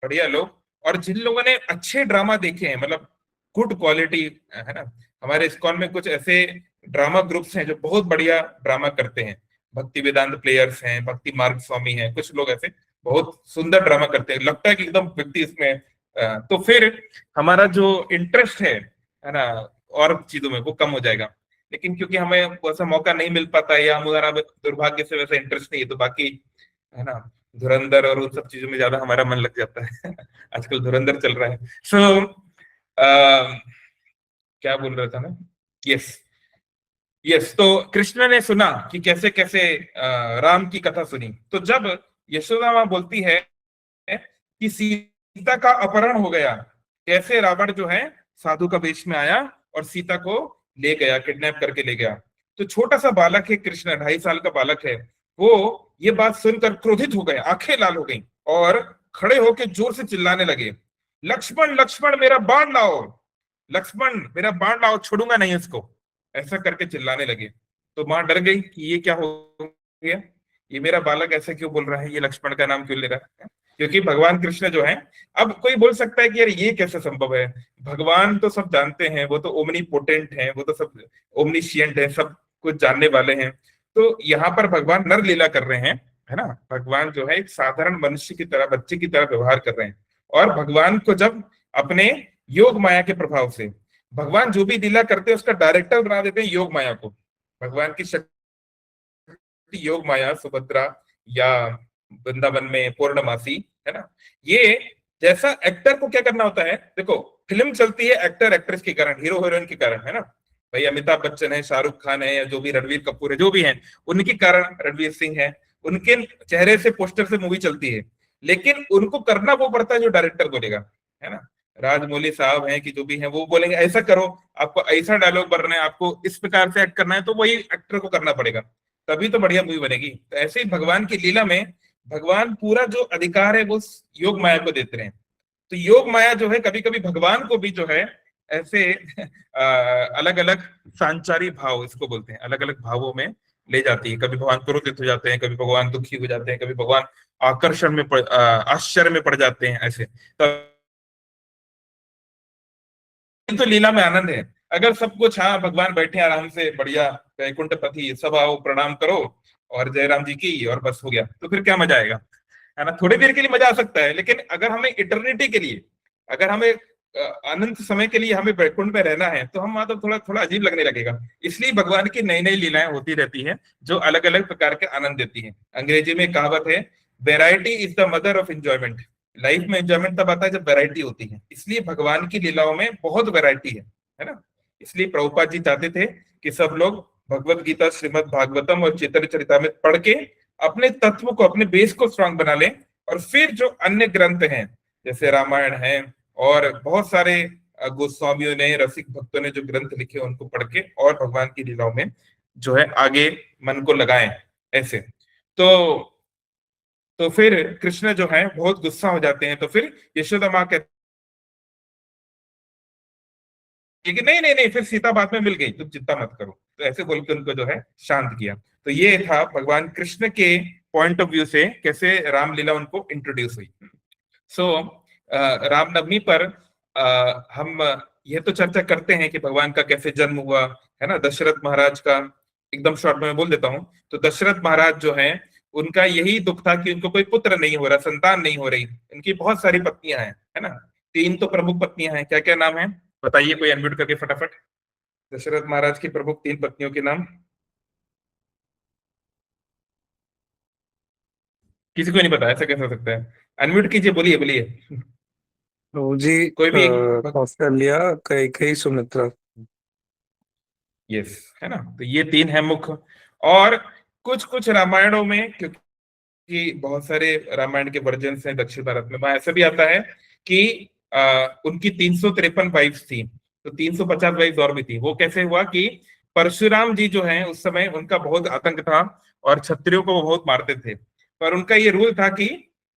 Speaker 2: बढ़िया लोग। और जिन लोगों ने अच्छे ड्रामा देखे हैं, मतलब गुड क्वालिटी, है ना, हमारे इस्कॉन में कुछ ऐसे ड्रामा ग्रुप्स हैं जो बहुत बढ़िया ड्रामा करते हैं, भक्ति वेदांत प्लेयर्स हैं, भक्ति मार्ग स्वामी हैं, कुछ लोग ऐसे बहुत सुंदर ड्रामा करते हैं, लगता है कि एकदम व्यक्ति इसमें। तो फिर हमारा जो इंटरेस्ट है ना, और चीजों में वो कम हो जाएगा। लेकिन क्योंकि हमें वैसा मौका नहीं मिल पाता है, या हमारा दुर्भाग्य से वैसा इंटरेस्ट नहीं है, तो बाकी, है ना, धुरंधर और उन सब चीजों में ज्यादा हमारा मन लग जाता है। आजकल धुरंधर चल रहा है। क्या बोल रहा था मैं? यस, तो कृष्ण ने सुना कि कैसे कैसे राम की कथा सुनी। तो जब यशोदा माँ बोलती है कि सीता का अपहरण हो गया, कैसे रावण जो है साधु का वेश में आया और सीता को ले गया, किडनैप करके ले गया। तो छोटा सा बालक है कृष्ण, 2.5 साल का बालक है, वो ये बात सुनकर क्रोधित हो गए, आंखें लाल हो गईं और खड़े होकर जोर से चिल्लाने लगे, लक्ष्मण लक्ष्मण मेरा बाण लाओ, लक्ष्मण मेरा बाण लाओ, छोड़ूंगा नहीं इसको, ऐसा करके चिल्लाने लगे। तो मां डर गई कि ये क्या हो गया, ये मेरा बालक ऐसे क्यों बोल रहा है, ये लक्ष्मण का नाम क्यों ले रहा है, क्योंकि भगवान कृष्ण जो है, अब कोई बोल सकता है कि यार ये कैसे संभव है, भगवान तो सब जानते हैं, वो तो ओमनीपोटेंट हैं, वो तो सब ओमनीशिएंट है, सब कुछ जानने वाले हैं। तो यहाँ पर भगवान नर लीला कर रहे हैं, है ना, भगवान जो है एक साधारण मनुष्य की तरह, बच्चे की तरह व्यवहार कर रहे हैं। और भगवान को जब अपने योग माया के प्रभाव से भगवान जो भी लीला करते हैं उसका डायरेक्टर बना देते हैं योग माया को। भगवान की शक्ति योग माया, सुभद्रा या वृंदावन में पूर्णमासी, है ना, ये जैसा एक्टर को क्या करना होता है, देखो फिल्म चलती है एक्टर एक्ट्रेस के कारण, हीरो हीरोइन के कारण, है ना, भाई अमिताभ बच्चन है, शाहरुख खान है, या जो भी रणवीर कपूर है, जो भी है, उनके कारण, रणवीर सिंह है, उनके चेहरे से, पोस्टर से मूवी चलती है। लेकिन उनको करना वो पड़ता है जो डायरेक्टर बोलेगा, है ना, राजमौली साहब हैं कि जो भी हैं, वो बोलेंगे ऐसा करो, आपको ऐसा डायलॉग बनना है, आपको इस प्रकार से एक्ट करना है, तो वही एक्टर को करना पड़ेगा, तभी तो बढ़िया मूवी बनेगी। तो ऐसे ही भगवान की लीला में भगवान पूरा जो अधिकार है वो योग माया को देते हैं। तो योग माया जो है कभी कभी भगवान को भी जो है ऐसे अलग अलग सांचारी भाव, इसको बोलते हैं, अलग अलग भावों में ले जाती है। कभी भगवान क्रोधित हो जाते हैं, कभी भगवान दुखी हो जाते हैं, कभी भगवान आकर्षण में आश्चर्य में पड़ जाते हैं, ऐसे। तो लीला में आनंद है। अगर सब कुछ, हाँ भगवान बैठे आराम से बढ़िया, वैकुंठ पति, सब आओ प्रणाम करो और जयराम जी की, और बस हो गया, तो फिर क्या मजा आएगा, है ना। थोड़ी देर के लिए मजा आ सकता है, लेकिन अगर हमें इटर्निटी के लिए, अगर हमें अनंत समय के लिए हमें वैकुंठ में रहना है, तो हम वहां तो थोड़ा थोड़ा अजीब लगने लगेगा। इसलिए भगवान की नई नई लीलाएं होती रहती है जो अलग अलग प्रकार के आनंद देती है। अंग्रेजी में कहावत है, variety is the mother of enjoyment. Life में एंजॉयमेंट तब आता है जब वैरायटी होती है, इसलिए भगवान की लीलाओं में बहुत वैरायटी है ना। इसलिए प्रभुपाद जी चाहते थे कि सब लोग भगवत गीता, श्रीमद् भागवतम और चैतन्य चरितामृत पढ़ के अपने तत्व को, अपने बेस को स्ट्रांग बना लें, और फिर जो अन्य ग्रंथ हैं जैसे रामायण है और बहुत सारे गोस्वामियों ने, रसिक भक्तों ने जो ग्रंथ लिखे उनको पढ़ के और भगवान की लीलाओं में जो है आगे मन को लगाएं ऐसे। तो फिर कृष्ण जो है बहुत गुस्सा हो जाते हैं, तो फिर यशोदा माँ कहती है कि नहीं नहीं नहीं, फिर सीता बाद में मिल गई, तुम चिंता मत करो, तो ऐसे बोल के उनको जो है शांत किया। तो ये था भगवान कृष्ण के पॉइंट ऑफ व्यू से कैसे रामलीला उनको इंट्रोड्यूस हुई। सो रामनवमी पर हम यह तो चर्चा करते हैं कि भगवान का कैसे जन्म हुआ, है ना। दशरथ महाराज का एकदम शॉर्ट में बोल देता हूँ। तो दशरथ महाराज जो है, उनका यही दुख था कि उनको कोई पुत्र नहीं हो रहा, संतान नहीं हो रही। उनकी बहुत सारी पत्नियां हैं, है ना, 3 तो प्रमुख पत्नियां हैं। क्या क्या नाम है बताइए, कोई अनम्यूट करके फटाफट। दशरथ महाराज की प्रमुख 3 पत्नियों के नाम किसी को नहीं पता, ऐसा कैसे हो सकता है? अनम्यूट कीजिए, बोलिए बोलिए।
Speaker 4: प्रभु जी,
Speaker 2: कोई भी
Speaker 4: कौशल्या, कैकेयी, सुमित्रा।
Speaker 2: यस, है ना। तो ये 3 है मुख्य। और कुछ कुछ रामायणों में, क्योंकि बहुत सारे रामायण के वर्जन हैं दक्षिण भारत में, वहां ऐसा भी आता है कि उनकी 353 वाइफ्स थी, तो 350 वाइफ्स और भी थी। वो कैसे हुआ कि परशुराम जी जो हैं उस समय उनका बहुत आतंक था और क्षत्रियों को वो बहुत मारते थे। पर उनका ये रूल था कि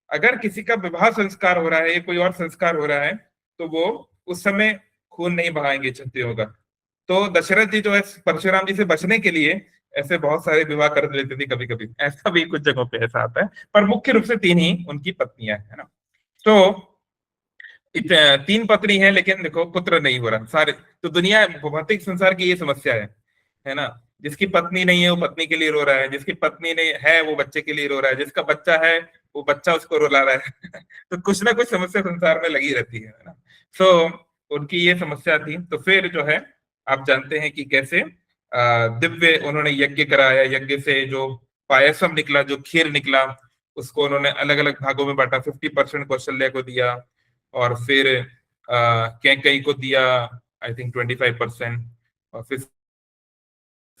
Speaker 2: अगर किसी का विवाह संस्कार हो रहा है या कोई और संस्कार हो रहा है, तो वो उस समय खून नहीं बहाएंगे क्षत्रियों का। तो दशरथ जी जो है परशुराम जी से बचने के लिए ऐसे बहुत सारे विवाह कर लेते थे कभी कभी, ऐसा भी कुछ जगहों पे ऐसा आता है। पर मुख्य रूप से 3 ही उनकी पत्नियां, है ना। तो 3 पत्नी है, लेकिन देखो पुत्र नहीं हो रहा सारे। तो दुनिया, भौतिक संसार की ये समस्या है ना। जिसकी पत्नी नहीं है वो पत्नी के लिए रो रहा है, जिसकी पत्नी नहीं है वो बच्चे के लिए रो रहा है, जिसका बच्चा है वो बच्चा उसको रुला रहा है। तो कुछ ना कुछ समस्या संसार में लगी रहती है ना। तो उनकी ये समस्या थी। तो फिर जो है आप जानते हैं कि कैसे दिव्य उन्होंने यज्ञ कराया, यज्ञ से जो पायसम निकला, जो खीर निकला, उसको उन्होंने अलग अलग भागों में बांटा। 50% कौशल्या को दिया, और फिर कैकेयी को दिया आई थिंक 25%, और फिर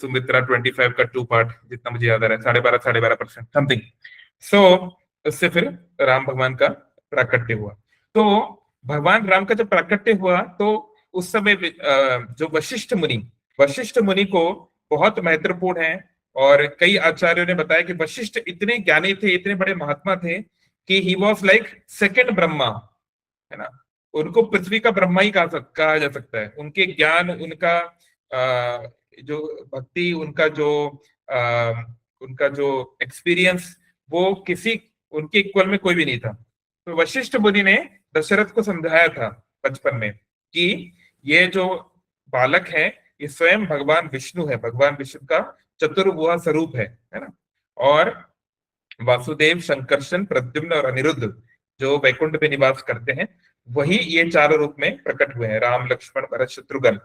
Speaker 2: सुमित्रा 25 का 2 पार्ट, जितना मुझे याद आ रहा है, 12.5% समथिंग। सो उससे फिर राम भगवान का प्राकट्य हुआ। तो भगवान राम का जब प्राकट्य हुआ, तो उस समय जो वशिष्ठ मुनि को बहुत महत्वपूर्ण है और कई आचार्यों ने बताया कि वशिष्ठ इतने ज्ञानी थे, इतने बड़े महात्मा थे कि he was like second Brahma, है ना। उनको पृथ्वी का ब्रह्मा ही कहा जा सकता है। उनके ज्ञान, उनका जो भक्ति, उनका जो एक्सपीरियंस, वो किसी उनके इक्वल में कोई भी नहीं था। तो वशिष्ठ मुनि ने दशरथ को समझाया था बचपन में कि ये जो बालक है ये स्वयं भगवान विष्णु है, भगवान विष्णु का चतुर्भुजा स्वरूप है ना। और वासुदेव, शंकरशन, प्रद्युम्न और अनिरुद्ध जो वैकुंठ में निवास करते हैं, वही ये चारों रूप में प्रकट हुए हैं, राम, लक्ष्मण, भरत, शत्रुघ्न।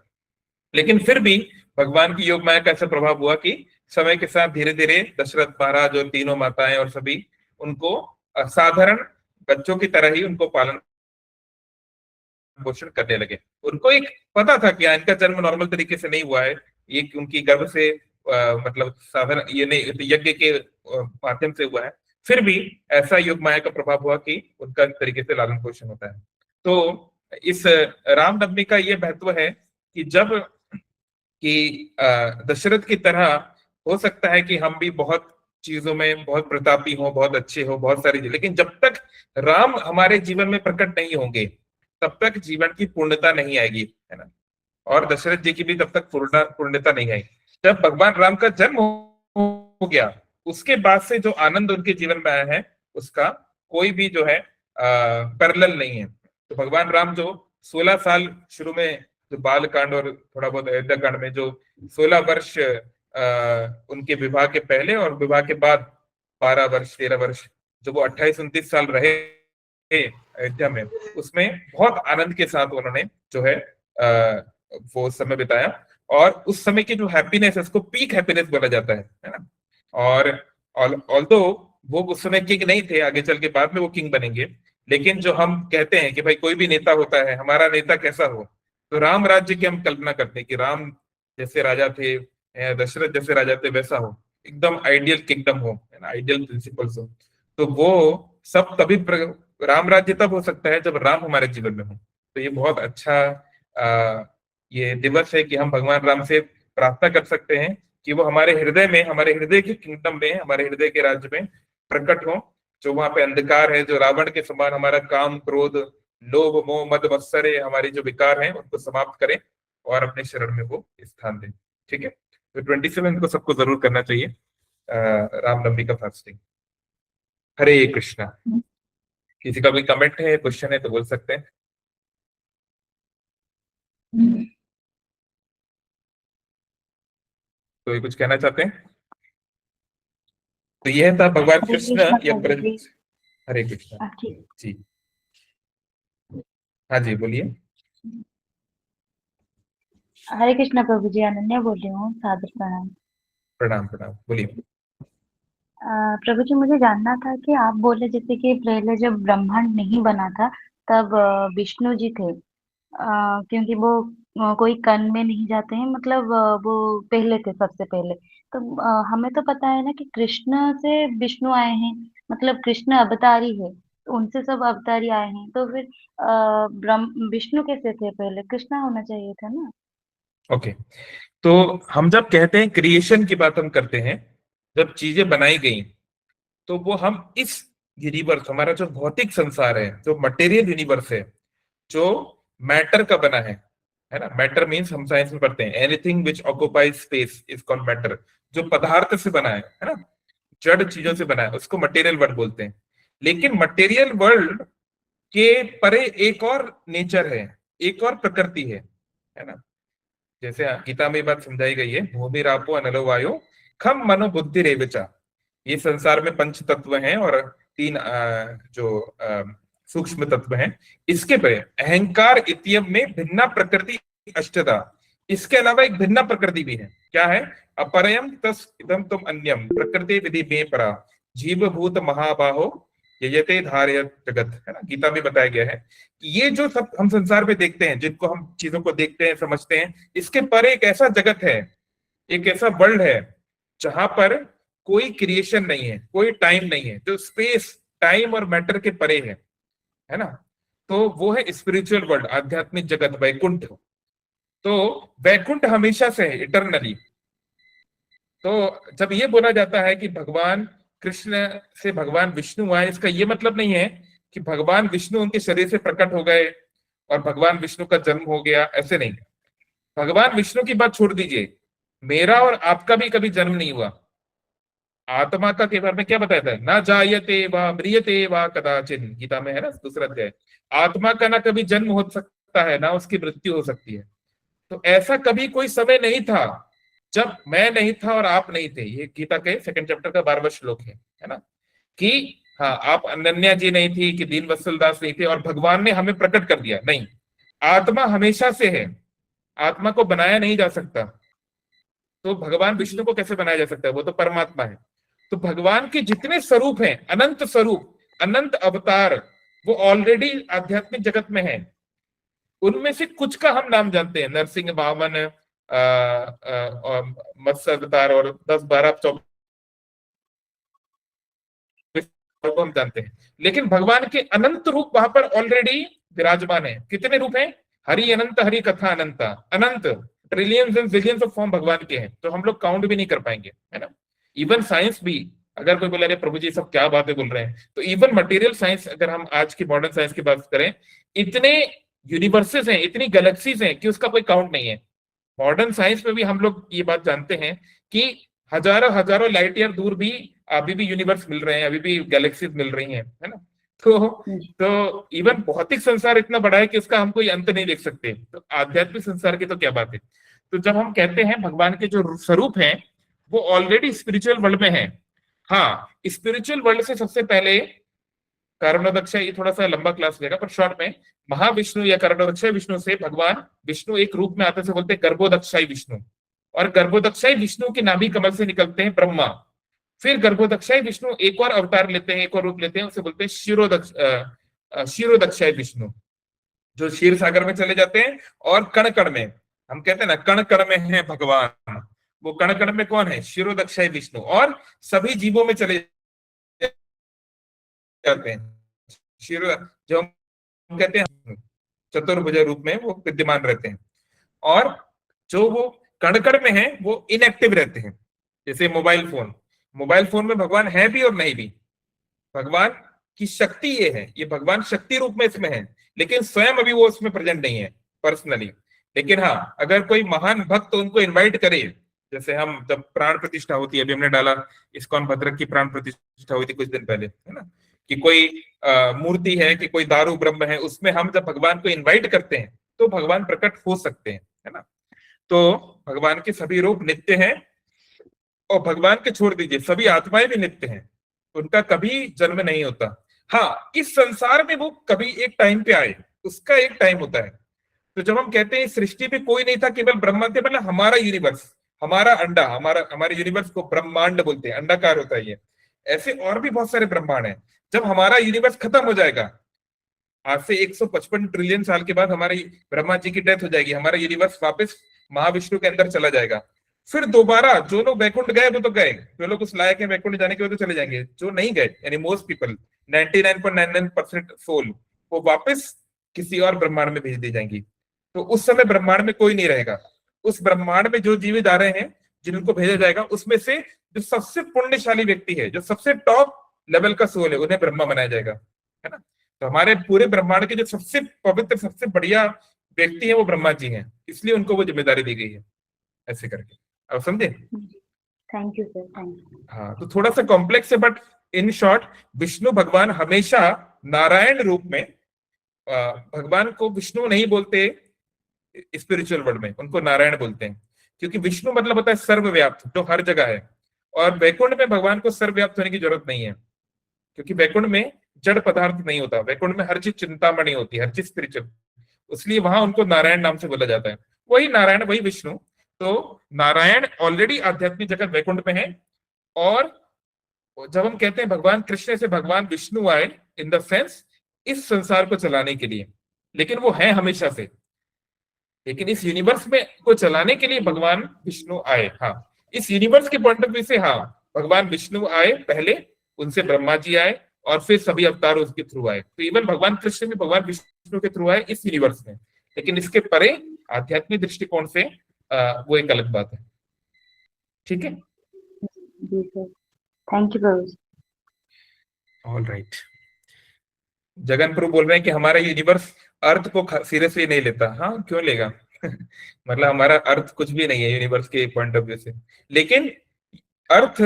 Speaker 2: लेकिन फिर भी भगवान की योग माया का ऐसा प्रभाव हुआ कि समय के साथ धीरे धीरे दशरथ महाराज और तीनों माताएं और सभी उनको साधारण बच्चों की तरह ही उनको पालन पोषण करने लगे। उनको एक पता था कि इनका जन्म नॉर्मल तरीके से नहीं हुआ है, ये उनकी गर्भ से मतलब साधारण ये नहीं, यज्ञ के माध्यम से हुआ है। फिर भी ऐसा योग माया का प्रभाव हुआ कि उनका इस तरीके से लालन पोषण होता है। तो इस रामनवमी का ये महत्व है कि जब कि दशरथ की तरह हो सकता है कि हम भी बहुत चीजों में बहुत प्रतापी हो, बहुत अच्छे हो, बहुत सारी, लेकिन जब तक राम हमारे जीवन में प्रकट नहीं होंगे तब तक जीवन की पूर्णता नहीं आएगी, है ना। और दशरथ जी की भी तब तक पूर्णता नहीं आई। जब भगवान राम का जन्म हो गया उसके बाद से जो आनंद उनके जीवन में आया है उसका कोई भी जो है पैरेलल नहीं है। तो भगवान राम जो 16 साल शुरू में जो बाल कांड और थोड़ा बहुत अयोध्या कांड में जो 16 वर्ष उनके विवाह के पहले और विवाह के बाद 12 वर्ष 13 वर्ष जो वो 28-29 साल रहे अयोध्या में, उसमें बहुत आनंद के साथ उन्होंने जो है वो समय बिताया। और उस समय की जो हैप्पीनेस है उसको पीक हैप्पीनेस बोला जाता है ना। और ऑल्दो वो उस समय किंग नहीं थे, आगे चल के बाद में वो किंग बनेंगे, लेकिन जो हम कहते हैं कि भाई कोई भी नेता होता है, हमारा नेता कैसा हो, तो राम राज्य की हम कल्पना करते हैं कि राम जैसे राजा थे, दशरथ जैसे राजा थे, वैसा हो, एकदम आइडियल किंगडम हो, आइडियल प्रिंसिपल्स हो। तो वो सब तभी राम राज्य तब हो सकता है जब राम हमारे जीवन में हो। तो ये बहुत अच्छा ये दिवस है कि हम भगवान राम से प्रार्थना कर सकते हैं कि वो हमारे हृदय में, हमारे हृदय के किंगडम में, हमारे हृदय के राज्य में प्रकट हो। जो वहां पे अंधकार है, जो रावण के समान हमारा काम, क्रोध, लोभ, मोह, मद, मत्सर, हमारी जो विकार है उनको समाप्त करें और अपने शरण में वो स्थान दें। ठीक है, तो 27 को सबको जरूर करना चाहिए रामनवमी का फास्टिंग। हरे कृष्णा। किसी का भी कमेंट है, क्वेश्चन है तो बोल सकते हैं। तो ये कुछ कहना चाहते हैं? तो यह था भगवान कृष्ण या हरे कृष्ण जी। हाँ जी बोलिए।
Speaker 5: हरे कृष्णा प्रभु जी, अनन्या बोल रही हूँ। सादर प्रणाम।
Speaker 2: प्रणाम प्रणाम, बोलिए।
Speaker 5: प्रभु जी, मुझे जानना था कि आप बोले जैसे कि पहले जब ब्रह्मांड नहीं बना था तब विष्णु जी थे, क्योंकि वो कोई कण में नहीं जाते हैं, मतलब वो पहले थे, सबसे पहले। तो हमें तो पता है ना कि कृष्ण से विष्णु आए हैं, मतलब कृष्ण अवतारी है, तो उनसे सब अवतारी आए हैं। तो फिर विष्णु कैसे थे पहले? कृष्ण होना चाहिए था ना।
Speaker 2: ओके, तो हम जब कहते हैं क्रिएशन की बात हम करते हैं, जब चीजें बनाई गई, तो वो हम इस यूनिवर्स, हमारा जो भौतिक संसार है, जो मटेरियल यूनिवर्स है, जो मैटर का बना है ना। मैटर मीन्स हम साइंस में पढ़ते हैं anything which occupies space is called matter. जो पदार्थ से बना है ना, जड़ चीजों से बना है, उसको मटेरियल वर्ल्ड बोलते हैं। लेकिन मटेरियल वर्ल्ड के परे एक और नेचर है, एक और प्रकृति है ना। जैसे गीता में बात समझाई गई है, भूमि रापो अनलो वायो खम मनो बुद्धि रेवचा। ये संसार में पंच तत्व हैं और 3 जो सूक्ष्म तत्व हैं। इसके पे अहंकार इत्यम में भिन्ना प्रकृति अष्टदा, इसके अलावा एक भिन्ना प्रकृति भी है। क्या है? अपरयम तस् इदम तुम अन्यम प्रकृति विधि में परा जीव भूत महाबाहो यजते धारयत जगत, है ना। गीता में बताया गया है कि ये जो सब हम संसार में देखते हैं, जिनको हम चीजों को देखते हैं, समझते हैं, इसके परे एक ऐसा जगत है, एक ऐसा वर्ल्ड है जहां पर कोई क्रिएशन नहीं है, कोई टाइम नहीं है, जो स्पेस, टाइम और मैटर के परे है ना। तो वो है स्पिरिचुअल वर्ल्ड, आध्यात्मिक जगत, वैकुंठ। तो वैकुंठ हमेशा से है, इटरनली। तो जब ये बोला जाता है कि भगवान कृष्ण से भगवान विष्णु आए, इसका ये मतलब नहीं है कि भगवान विष्णु उनके शरीर से प्रकट हो गए और भगवान विष्णु का जन्म हो गया, ऐसे नहीं। भगवान विष्णु की बात छोड़ दीजिए, मेरा और आपका भी कभी जन्म नहीं हुआ। आत्मा का के बारे में क्या बताया था, ना जायते वा म्रियते वा कदाचिन, गीता में है ना, दूसरा अध्याय। आत्मा का ना कभी जन्म हो सकता है, ना उसकी मृत्यु हो सकती है। तो ऐसा कभी कोई समय नहीं था जब मैं नहीं था और आप नहीं थे। ये गीता के 2nd चैप्टर का 12वां श्लोक है ना, कि हाँ, आप अनन्या जी नहीं थी, कि दीन वत्सल दास नहीं थे और भगवान ने हमें प्रकट कर दिया, नहीं। आत्मा हमेशा से है, आत्मा को बनाया नहीं जा सकता। तो भगवान विष्णु को कैसे बनाया जा सकता है, वो तो परमात्मा है। तो भगवान के जितने स्वरूप हैं, अनंत स्वरूप, अनंत अवतार, वो ऑलरेडी आध्यात्मिक जगत में है। उनमें से कुछ का हम नाम जानते हैं, नरसिंह, वामन, मत्स्य अवतार और 10, 12, 24 को हम जानते हैं। लेकिन भगवान के अनंत रूप वहां पर ऑलरेडी विराजमान है। कितने रूप हैं, हरि अनंत, हरि कथा अनंता, अनंत, trillions and billions of form भगवान के हैं, तो हम लोग काउंट भी नहीं कर पाएंगे, है ना। इवन साइंस भी, अगर कोई बोले अरे प्रभु जी सब क्या बातें बोल रहे हैं, तो इवन मटेरियल साइंस, अगर हम आज की मॉडर्न साइंस की बात करें, इतने यूनिवर्सेस हैं, इतनी गैलेक्सीज हैं कि उसका कोई काउंट नहीं है। मॉडर्न साइंस में भी हम लोग ये बात जानते हैं कि हजारों हजारों लाइट ईयर दूर भी अभी भी यूनिवर्स मिल रहे हैं, अभी भी गैलेक्सीज मिल रही हैं, है ना। तो इवन भौतिक संसार इतना बड़ा है कि उसका हम कोई अंत नहीं देख सकते, तो आध्यात्मिक संसार की तो क्या बात है। तो जब हम कहते हैं भगवान के जो स्वरूप हैं वो ऑलरेडी स्पिरिचुअल वर्ल्ड में है। हाँ, स्पिरिचुअल वर्ल्ड से सबसे पहले कारणोदक्षय, ये थोड़ा सा लंबा क्लास लेगा पर शॉर्ट में, महाविष्णु या कारणोदक्षय विष्णु से भगवान विष्णु एक रूप में आते से बोलते हैं गर्भोदक्षाई विष्णु, और गर्भोदक्षाई विष्णु के नाभि कमल से निकलते हैं ब्रह्मा। फिर गर्भोदक्षाई विष्णु एक और अवतार लेते हैं, एक और रूप लेते हैं, उसे बोलते हैं क्षीरोदक्षाई विष्णु, जो क्षीर सागर में चले जाते हैं। और कण कण में, हम कहते हैं ना कण कण में है भगवान, वो कण कण में कौन है, क्षीरोदक्षाई विष्णु, और सभी जीवों में चले जाते हैं। क्षीरो, जो हम कहते हैं चतुर्भुज रूप में वो विद्यमान रहते हैं। और जो वो कण कण में है वो इनएक्टिव रहते हैं। जैसे मोबाइल फोन में भगवान है भी और नहीं भी। भगवान की शक्ति ये है, ये भगवान शक्ति रूप में इसमें है, लेकिन स्वयं अभी वो उसमें प्रेजेंट नहीं है पर्सनली। लेकिन हाँ, अगर कोई महान भक्त उनको इनवाइट करे, जैसे हम जब प्राण प्रतिष्ठा होती है, अभी हमने डाला इस्कॉन भद्रक की प्राण प्रतिष्ठा हुई थी कुछ दिन पहले, है ना, कि कोई मूर्ति है, कि कोई दारू ब्रह्म है, उसमें हम जब भगवान को इनवाइट करते हैं तो भगवान प्रकट हो सकते हैं, है ना। तो भगवान के सभी रूप नित्य हैं, और भगवान के छोड़ दीजिए सभी आत्माएं भी नित्य हैं, उनका कभी जन्म नहीं होता। हाँ, इस संसार में वो कभी एक टाइम पे आए, उसका एक टाइम होता है। तो जब हम कहते हैं सृष्टि में कोई नहीं था, केवल ब्रह्मा थे, मतलब हमारा यूनिवर्स, हमारा अंडा, हमारे यूनिवर्स को ब्रह्मांड बोलते हैं, अंडाकार होता है ये। ऐसे और भी बहुत सारे ब्रह्मांड हैं। जब हमारा यूनिवर्स खत्म हो जाएगा, आज से 155 ट्रिलियन साल के बाद हमारे ब्रह्मा जी की डेथ हो जाएगी, हमारा यूनिवर्स वापस महाविष्णु के अंदर चला जाएगा। फिर दोबारा जो लोग वैकुंठ गए वो तो गए, जो लोग उस लायक है वैकुंठ जाने के वो तो चले जाएंगे। जो नहीं गए, यानी मोस्ट पीपल 99.99% सोल, वो वापस किसी और ब्रह्मांड में भेज दी जाएंगी। तो उस समय ब्रह्मांड में कोई नहीं रहेगा। उस ब्रह्मांड में जो जीवित आ रहे हैं, जिनको भेजा जाएगा, उसमें से जो सबसे पुण्यशाली व्यक्ति है, जो सबसे टॉप लेवल का सोल है, उन्हें ब्रह्मा बनाया जाएगा, है ना। तो हमारे पूरे ब्रह्मांड के जो सबसे पवित्र, सबसे बढ़िया व्यक्ति है वो ब्रह्मा जी हैं, इसलिए उनको वो जिम्मेदारी दी गई है, ऐसे करके। अब समझे?
Speaker 5: Thank you sir, thank you.
Speaker 2: हाँ, तो थोड़ा सा कॉम्प्लेक्स है, बट इन शॉर्ट विष्णु भगवान हमेशा नारायण रूप में, भगवान को विष्णु नहीं बोलते स्पिरिचुअल वर्ल्ड में, उनको नारायण बोलते हैं, क्योंकि विष्णु मतलब होता है सर्वव्याप्त, जो हर जगह है। और वैकुंठ में भगवान को सर्वव्याप्त होने की जरूरत नहीं है, क्योंकि वैकुंठ में जड़ पदार्थ नहीं होता, वैकुंठ में हर चीज चिंतामणि होती है, हर चीज स्पिरिचुअल, इसलिए वहां उनको नारायण नाम से बोला जाता है। वही नारायण, वही विष्णु। तो नारायण ऑलरेडी आध्यात्मिक जगत वैकुंठ में है। और जब हम कहते हैं भगवान कृष्ण से भगवान विष्णु आए, इन द सेंस इस संसार को चलाने के लिए, लेकिन वो है हमेशा से, लेकिन इस यूनिवर्स में को चलाने के लिए भगवान विष्णु आए। हाँ, इस यूनिवर्स के पॉइंट ऑफ व्यू से हाँ, भगवान विष्णु आए पहले, उनसे ब्रह्मा जी आए, और फिर सभी अवतार उसके थ्रू आए। तो इवन भगवान कृष्ण भी भगवान विष्णु के थ्रू आए इस यूनिवर्स में, लेकिन इसके परे आध्यात्मिक दृष्टिकोण से वो एक अलग बात है। ठीक है,
Speaker 5: जी सर, थैंक यू प्रभु जी।
Speaker 2: All right. जगन प्रभु बोल रहे हैं कि हमारा यूनिवर्स अर्थ को सीरियसली नहीं लेता। हाँ, क्यों लेगा? मतलब हमारा अर्थ कुछ भी नहीं है यूनिवर्स के पॉइंट ऑफ व्यू से। लेकिन अर्थ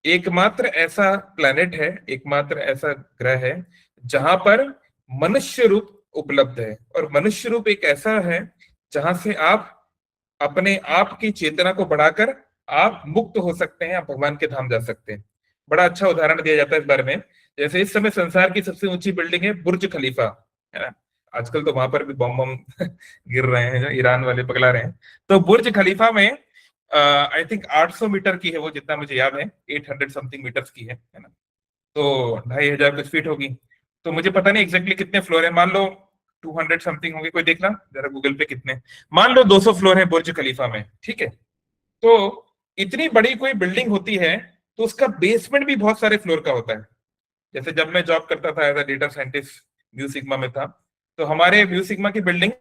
Speaker 2: एकमात्र ऐसा प्लैनेट है, एकमात्र ऐसा ग्रह है जहां पर मनुष्य रूप उपलब्ध है। और मनुष्य रूप एक ऐसा है जहां से आप अपने आप की चेतना को बढ़ाकर आप मुक्त हो सकते हैं, आप भगवान के धाम जा सकते हैं। बड़ा अच्छा उदाहरण दिया जाता है इस बारे में। जैसे इस समय संसार की सबसे ऊंची बिल्डिंग है बुर्ज खलीफा, है ना। आजकल तो वहां पर भी बम बम गिर रहे हैं, जो ईरान वाले पगला रहे हैं। तो बुर्ज खलीफा में आई थिंक 800 मीटर की है वो, जितना मुझे याद है 800 समथिंग मीटर्स की है ना। तो 2500 कुछ फीट होगी। तो मुझे पता नहीं एग्जैक्टली कितने फ्लोर है, मान लो 200 समथिंग होंगे। कोई देखना जरा गूगल पे कितने, मान लो 200 फ्लोर है बुर्ज खलीफा में, ठीक है। तो इतनी बड़ी कोई बिल्डिंग होती है तो उसका बेसमेंट भी बहुत सारे फ्लोर का होता है। जैसे जब मैं जॉब करता था as a data scientist Mu Sigma में था, तो हमारे म्यू सिग्मा की बिल्डिंग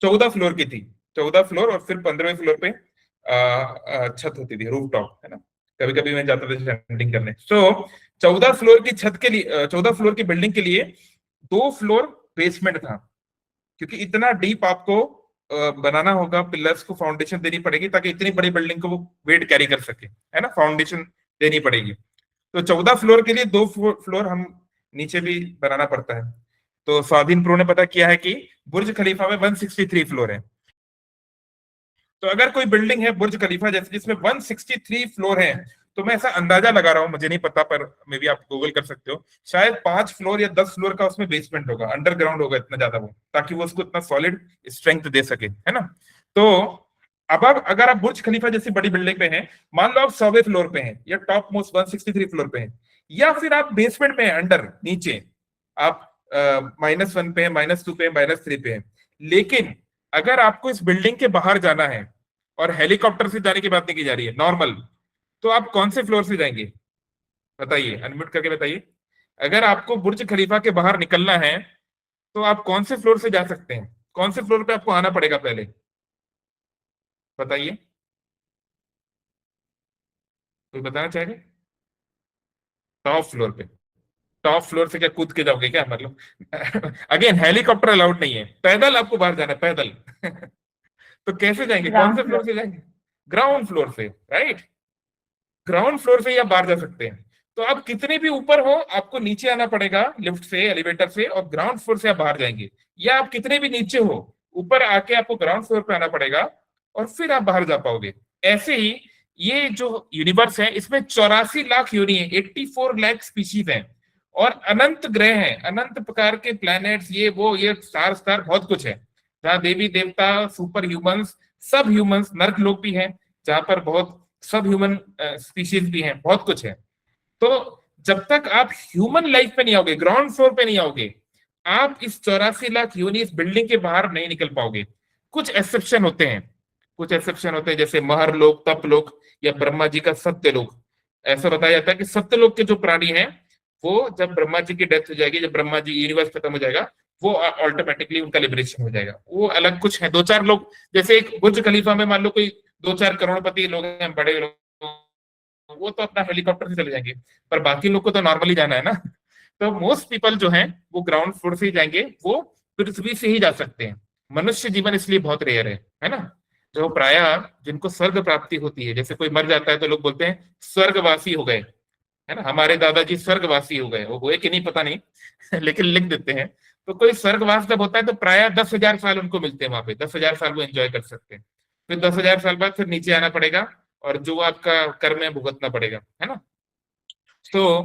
Speaker 2: 14 फ्लोर की थी, 14 फ्लोर, और फिर 15वें फ्लोर पे छत होती थी, रूफ टॉप, है ना। कभी कभी मैं जाता था स्टैंडिंग करने। सो 14 फ्लोर की छत के लिए, 14 फ्लोर की बिल्डिंग के लिए 2 फ्लोर बेसमेंट था, क्योंकि इतना डीप आपको बनाना होगा, पिलर्स को फाउंडेशन देनी पड़ेगी ताकि इतनी बड़ी बिल्डिंग को वो वेट कैरी कर सके, है ना। फाउंडेशन देनी पड़ेगी। तो 14 फ्लोर के लिए 2 फ्लोर हम नीचे भी बनाना पड़ता है। तो स्वाधीन प्रो ने पता किया है कि बुर्ज खलीफा में 163 फ्लोर है। तो अगर कोई बिल्डिंग है बुर्ज खलीफा जैसे जिसमें 163 फ्लोर है, तो मैं ऐसा अंदाजा लगा रहा हूं, मुझे नहीं पता, पर मे भी आप गूगल कर सकते हो, शायद 5 फ्लोर या 10 फ्लोर का उसमें बेसमेंट होगा, अंडरग्राउंड होगा इतना ज्यादा वो, ताकि वो उसको इतना सॉलिड स्ट्रेंथ दे सके, है ना। तो अब अगर आप बुर्ज खलीफा जैसी बड़ी बिल्डिंग पे हैं, मान लो आप 100वें फ्लोर पे हैं या टॉप मोस्ट 163 फ्लोर पे हैं, या फिर आप बेसमेंट में हैं, अंडर नीचे आप -1 पे, -2 पे, -3 पे हैं, लेकिन अगर आपको इस बिल्डिंग के बाहर जाना है और हेलीकॉप्टर से जाने की बात नहीं की जा रही है, नॉर्मल, तो आप कौन से फ्लोर से जाएंगे? बताइए, अनम्यूट करके बताइए। अगर आपको बुर्ज खलीफा के बाहर निकलना है तो आप कौन से फ्लोर से जा सकते हैं? कौन से फ्लोर पे आपको आना पड़ेगा पहले? बताइए, कोई बताना चाहेगा? टॉप फ्लोर पे। टॉप फ्लोर से क्या कूद के जाओगे क्या? मतलब अगेन हेलीकॉप्टर अलाउड नहीं है, पैदल आपको बाहर जाना है, पैदल। तो कैसे जाएंगे? कौन से
Speaker 5: ग्राउंड
Speaker 2: फ्लोर से जाएंगे? ग्राउंड फ्लोर से, राइट। ग्राउंड फ्लोर से ही आप बाहर जा सकते हैं। तो आप कितने भी ऊपर हो, आपको नीचे आना पड़ेगा लिफ्ट से, एलिवेटर से, और ग्राउंड फ्लोर से आप बाहर जाएंगे। या आप कितने भी नीचे हो, ऊपर आके आपको ग्राउंड फ्लोर पे आना पड़ेगा और फिर आप बाहर जा पाओगे। ऐसे ही ये जो यूनिवर्स है इसमें 84 लाख योनि है, 84 लाख स्पीशीज हैं, और अनंत ग्रह हैं, अनंत प्रकार के प्लैनेट्स, ये वो, ये स्टार स्टार बहुत कुछ है, जहाँ देवी देवता, सुपर ह्यूमंस, सब ह्यूमंस, नर्क लोग भी हैं जहां पर बहुत सब ह्यूमन स्पीशीज भी हैं, बहुत कुछ है। तो जब तक आप ह्यूमन लाइफ पे नहीं आओगे, ग्राउंड फ्लोर पे नहीं आओगे, आप इस 84 लाख योनि इस बिल्डिंग के बाहर नहीं निकल पाओगे। कुछ एक्सेप्शन होते हैं, कुछ एक्सेप्शन होते हैं, जैसे महर लोक, तप लोक, या ब्रह्मा जी का सत्य लोक। ऐसा बताया जाता है कि सत्य लोक के जो प्राणी हैं वो जब ब्रह्मा जी की डेथ हो जाएगी, जब ब्रह्मा जी यूनिवर्स खत्म हो जाएगा, वो ऑटोमेटिकली उनका लिबरेशन हो जाएगा। वो अलग कुछ है, 2-4 लोग, जैसे एक बुर्ज खलीफा में मान लो कोई 2-4 करोड़पति लोग हैं, बड़े लोग, वो तो अपना हेलीकॉप्टर से चले जाएंगे, पर बाकी लोग को तो नॉर्मली जाना है ना। तो मोस्ट पीपल जो हैं वो ग्राउंड फ्लोर से ही जाएंगे, वो पृथ्वी से ही जा सकते हैं। मनुष्य जीवन इसलिए बहुत रेयर है ना। जो प्राय जिनको स्वर्ग प्राप्ति होती है, जैसे कोई मर जाता है तो लोग बोलते हैं स्वर्गवासी हो गए, है ना। हमारे दादाजी स्वर्गवासी हो गए, वो हुए कि नहीं पता नहीं लेकिन लिख देते हैं। तो कोई स्वर्गवास जब होता है तो प्राय 10,000 साल उनको मिलते हैं वहां पे, 10,000 साल वो एंजॉय कर सकते हैं। फिर 10,000 साल बाद फिर नीचे आना पड़ेगा और जो आपका कर्म है भुगतना पड़ेगा, है ना। तो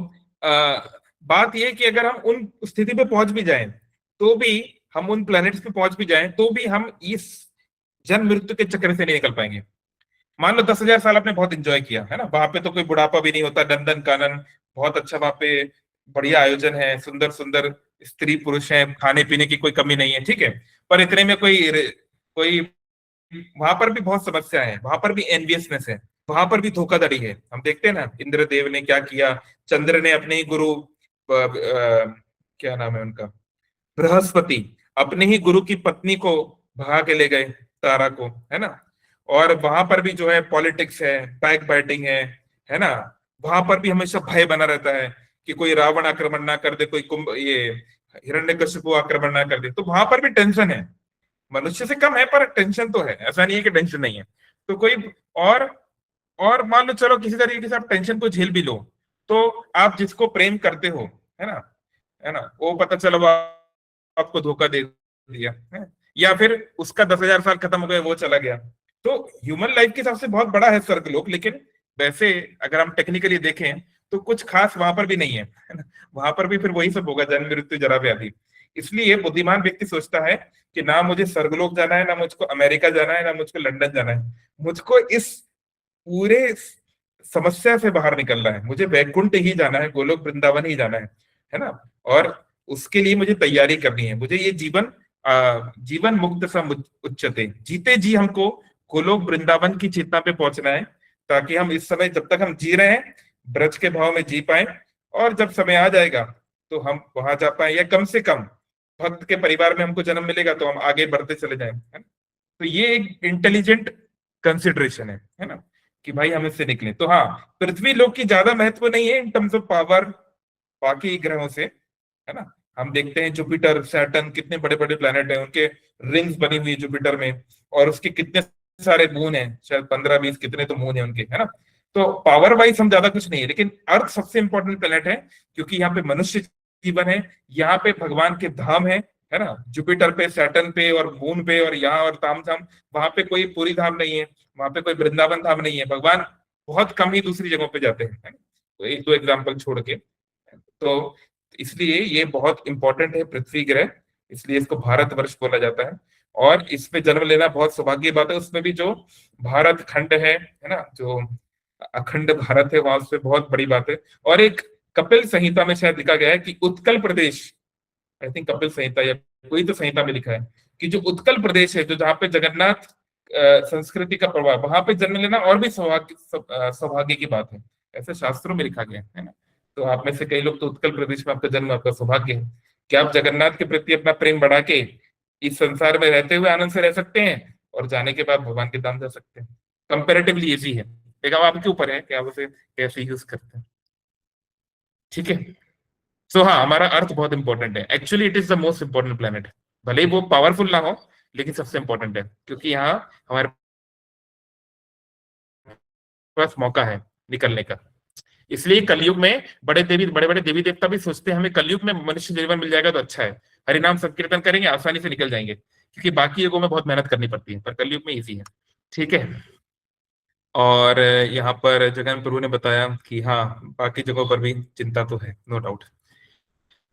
Speaker 2: बात यह कि अगर हम उन स्थिति पे पहुंच भी जाएं, तो भी हम उन प्लैनेट्स पे पहुंच भी जाएं, तो भी हम इस जन्म मृत्यु के चक्कर से नहीं निकल पाएंगे। मान लो 10,000 साल आपने बहुत एंजॉय किया, है ना, वहां पे तो कोई बुढ़ापा भी नहीं होता, नंदन कानन बहुत अच्छा, वहां पे बढ़िया आयोजन है, सुंदर सुंदर स्त्री पुरुष हैं, खाने पीने की कोई कमी नहीं है, ठीक है। पर इतने में कोई वहां पर भी बहुत समस्या है, वहां पर भी एनवियसनेस है, वहां पर भी धोखाधड़ी है। हम देखते हैं ना, इंद्रदेव ने क्या किया, चंद्र ने अपने ही गुरु क्या नाम है उनका, बृहस्पति, अपने ही गुरु की पत्नी को भगा के ले गए, तारा को, है ना। और वहां पर भी जो है पॉलिटिक्स है, बैक बाइटिंग है ना। वहां पर भी हमेशा भय बना रहता है कि कोई रावण आक्रमण ना कर दे, कोई कुंभ ये हिरण्यकशिपु आक्रमण ना कर दे, तो वहां पर भी टेंशन है। मनुष्य से कम है पर टेंशन तो है, ऐसा नहीं है कि टेंशन नहीं है। तो कोई और और मान लो चलो किसी तरीके से आप टेंशन को झेल भी लो, तो आप जिसको प्रेम करते हो, है ना, है ना, वो पता चला वो आपको धोखा दे दिया है, या फिर उसका 10,000 साल खत्म हो गए, वो चला गया। तो ह्यूमन लाइफ के हिसाब से बहुत बड़ा है स्वर्गलोक, लेकिन वैसे अगर हम टेक्निकली देखें तो कुछ खास वहां पर भी नहीं है ना। वहां पर भी फिर वही सब होगा, जन्म मृत्यु जरा व्याधि। इसलिए बुद्धिमान व्यक्ति सोचता है कि ना मुझे स्वर्गलोक जाना है, ना मुझको अमेरिका जाना है, ना मुझको लंदन जाना है, मुझको इस पूरे समस्या से बाहर निकलना है, मुझे वैकुंठ ही जाना है, गोलोक वृंदावन ही जाना है ना। और उसके लिए मुझे तैयारी करनी है, मुझे ये जीवन जीवन मुक्त सम उच्चते, जीते जी हमको गोलोक वृंदावन की चेतना पे पहुंचना है, ताकि हम इस समय जब तक हम जी रहे हैं ब्रज के भाव में जी पाए, और जब समय आ जाएगा तो हम वहां जा पाए, या कम से कम भक्त के परिवार में हमको जन्म मिलेगा तो हम आगे बढ़ते चले जाएं, है ना। तो ये एक इंटेलिजेंट कंसिडरेशन है ना, कि भाई हम इससे निकले। तो हाँ, पृथ्वी लोक की ज्यादा महत्व नहीं है इन टर्म्स ऑफ पावर बाकी ग्रहों से, है ना। हम देखते हैं जुपिटर सैटर्न कितने बड़े बड़े प्लैनेट हैं, उनके रिंग्स बनी हुई है जुपिटर में, और उसके कितने सारे मून हैं, शायद 15-20 कितने तो मून है उनके, है ना। तो पावर वाइज हम ज्यादा कुछ नहीं है, लेकिन अर्थ सबसे इंपॉर्टेंट प्लैनेट है, क्योंकि यहाँ पे मनुष्य जीवन है, यहाँ पे भगवान के धाम है ना। जुपिटर पे, सैटर्न पे और मून पे, और यहाँ और ताम धाम, वहां पे कोई पूरी धाम नहीं है, वहां पे कोई वृंदावन धाम नहीं है, भगवान बहुत कम ही दूसरी जगहों पे जाते हैं, है ना? तो एक दो एग्जाम्पल छोड़ के। तो इसलिए ये बहुत इंपॉर्टेंट है पृथ्वी ग्रह, इसलिए इसको भारतवर्ष बोला जाता है, और इसमें जन्म लेना बहुत सौभाग्य की बात है। उसमें भी जो भारत खंड है ना, जो अखंड भारत है, वहां उससे बहुत बड़ी बात है। और एक कपिल संहिता में शायद लिखा गया है कि उत्कल प्रदेश, आई थिंक कपिल संहिता या कोई तो संहिता में लिखा है कि जो उत्कल प्रदेश है, जो जहाँ पे जगन्नाथ संस्कृति का प्रभाव, वहां पे जन्म लेना और भी सौभाग्य की बात है, ऐसे शास्त्रों में लिखा गया है ना। तो आप में से कई लोग तो उत्कल प्रदेश में आपका जन्म, आपका सौभाग्य है कि आप जगन्नाथ के प्रति अपना प्रेम बढ़ा के इस संसार में रहते हुए आनंद से रह सकते हैं, और जाने के बाद भगवान के धाम जा सकते हैं। कंपेरेटिवली इजी है, लेकिन अब आपके ऊपर है कि आप उसे कैसे यूज करते हैं। ठीक है, सो हाँ, हमारा अर्थ बहुत इंपॉर्टेंट है, actually it is the most important planet. भले ही वो पावरफुल ना हो, लेकिन सबसे इंपॉर्टेंट है, क्योंकि यहाँ हमारे पास मौका है निकलने का। इसलिए कलयुग में बड़े बड़े देवी देवता भी सोचते हैं हमें कलयुग में मनुष्य जीवन मिल जाएगा तो अच्छा है, हरिनाम संकीर्तन करेंगे आसानी से निकल जाएंगे, क्योंकि बाकी युगों में बहुत मेहनत करनी पड़ती है, पर कलयुग में इजी है। ठीक है, और यहाँ पर जगन प्रभु ने बताया कि हाँ, बाकी जगहों पर भी चिंता तो है, नो डाउट।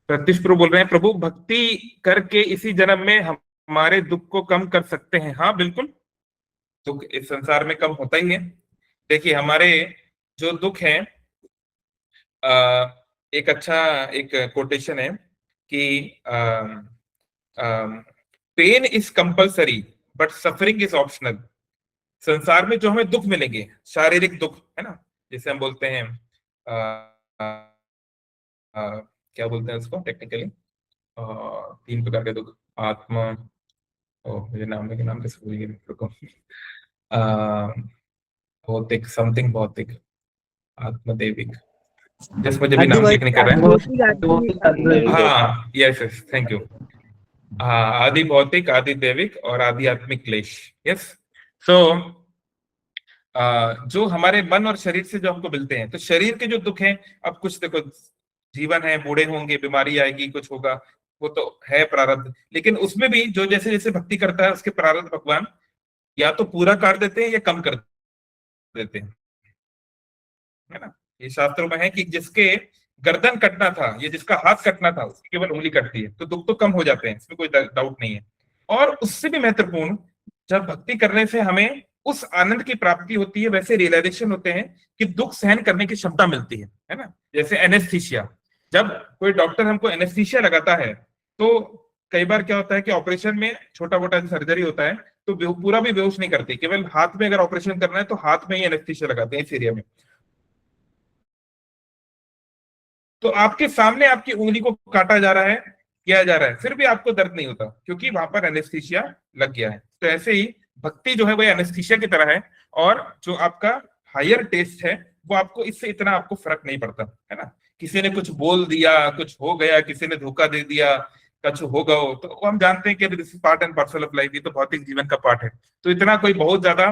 Speaker 2: प्रत्युष प्रभु बोल रहे हैं, प्रभु भक्ति करके इसी जन्म में हमारे दुख को कम कर सकते हैं। हाँ बिल्कुल, दुख इस संसार में कम होता ही है। देखिए हमारे जो दुख है, एक अच्छा एक कोटेशन है कि pain is compulsory but suffering is optional. संसार में जो हमें दुख मिलेंगे, शारीरिक दुख, है ना, जैसे हम बोलते हैं क्या बोलते हैं उसको टेक्निकली, 3 प्रकार के दुख, आत्मा, मुझे नाम के नाम कैसे भूल गए, रुको, भौतिक समथिंग, भौतिक, आत्मदेविक, जैसे मुझे भी नाम क्लिक नहीं कर रहे हैं। हाँ यस यस, थैंक यू। हाँ, आदि भौतिक, आदि दैविक और आध्यात्मिक क्लेश। यस, सो जो हमारे मन और शरीर से जो हमको मिलते हैं, तो शरीर के जो दुख हैं, अब कुछ देखो, जीवन है, बूढ़े होंगे, बीमारी आएगी, कुछ होगा, वो तो है प्रारब्ध, लेकिन उसमें भी जो जैसे जैसे भक्ति करता है उसके प्रारब्ध भगवान या तो पूरा कर देते हैं या कम कर देते हैं, है ना। ये शास्त्रों में है कि जिसके गर्दन कटना था या जिसका हाथ कटना था, उसकी केवल उंगली कटती है, तो दुख तो कम हो जाते हैं, इसमें कोई डाउट नहीं है। और उससे भी महत्वपूर्ण, जब भक्ति करने से हमें उस आनंद की प्राप्ति होती है, वैसे रियलाइजेशन होते हैं कि दुख सहन करने की क्षमता मिलती है ना। जैसे एनेस्थीसिया, जब कोई डॉक्टर हमको एनेस्थीसिया लगाता है, तो कई बार क्या होता है कि ऑपरेशन में छोटा मोटा सर्जरी होता है तो पूरा भी बेहोश नहीं करते, केवल हाथ में अगर ऑपरेशन करना है तो हाथ में ही एनेस्थीसिया लगाते हैं इस एरिया में। तो आपके सामने आपकी उंगली को काटा जा रहा है, किया जा रहा है, फिर भी आपको दर्द नहीं होता, क्योंकि वहां पर एनेस्थीसिया लग गया है। तो ऐसे ही भक्ति जो है वो एनेस्थीसिया की तरह है, और जो आपका हायर टेस्ट है वो आपको इससे इतना आपको फर्क नहीं पड़ता, है ना। किसी ने कुछ बोल दिया, कुछ हो गया, किसी ने धोखा दे दिया, कुछ होगा, तो हम जानते हैं कि this is part and parcel of life, ये तो भौतिक जीवन का पार्ट है। तो इतना कोई बहुत ज्यादा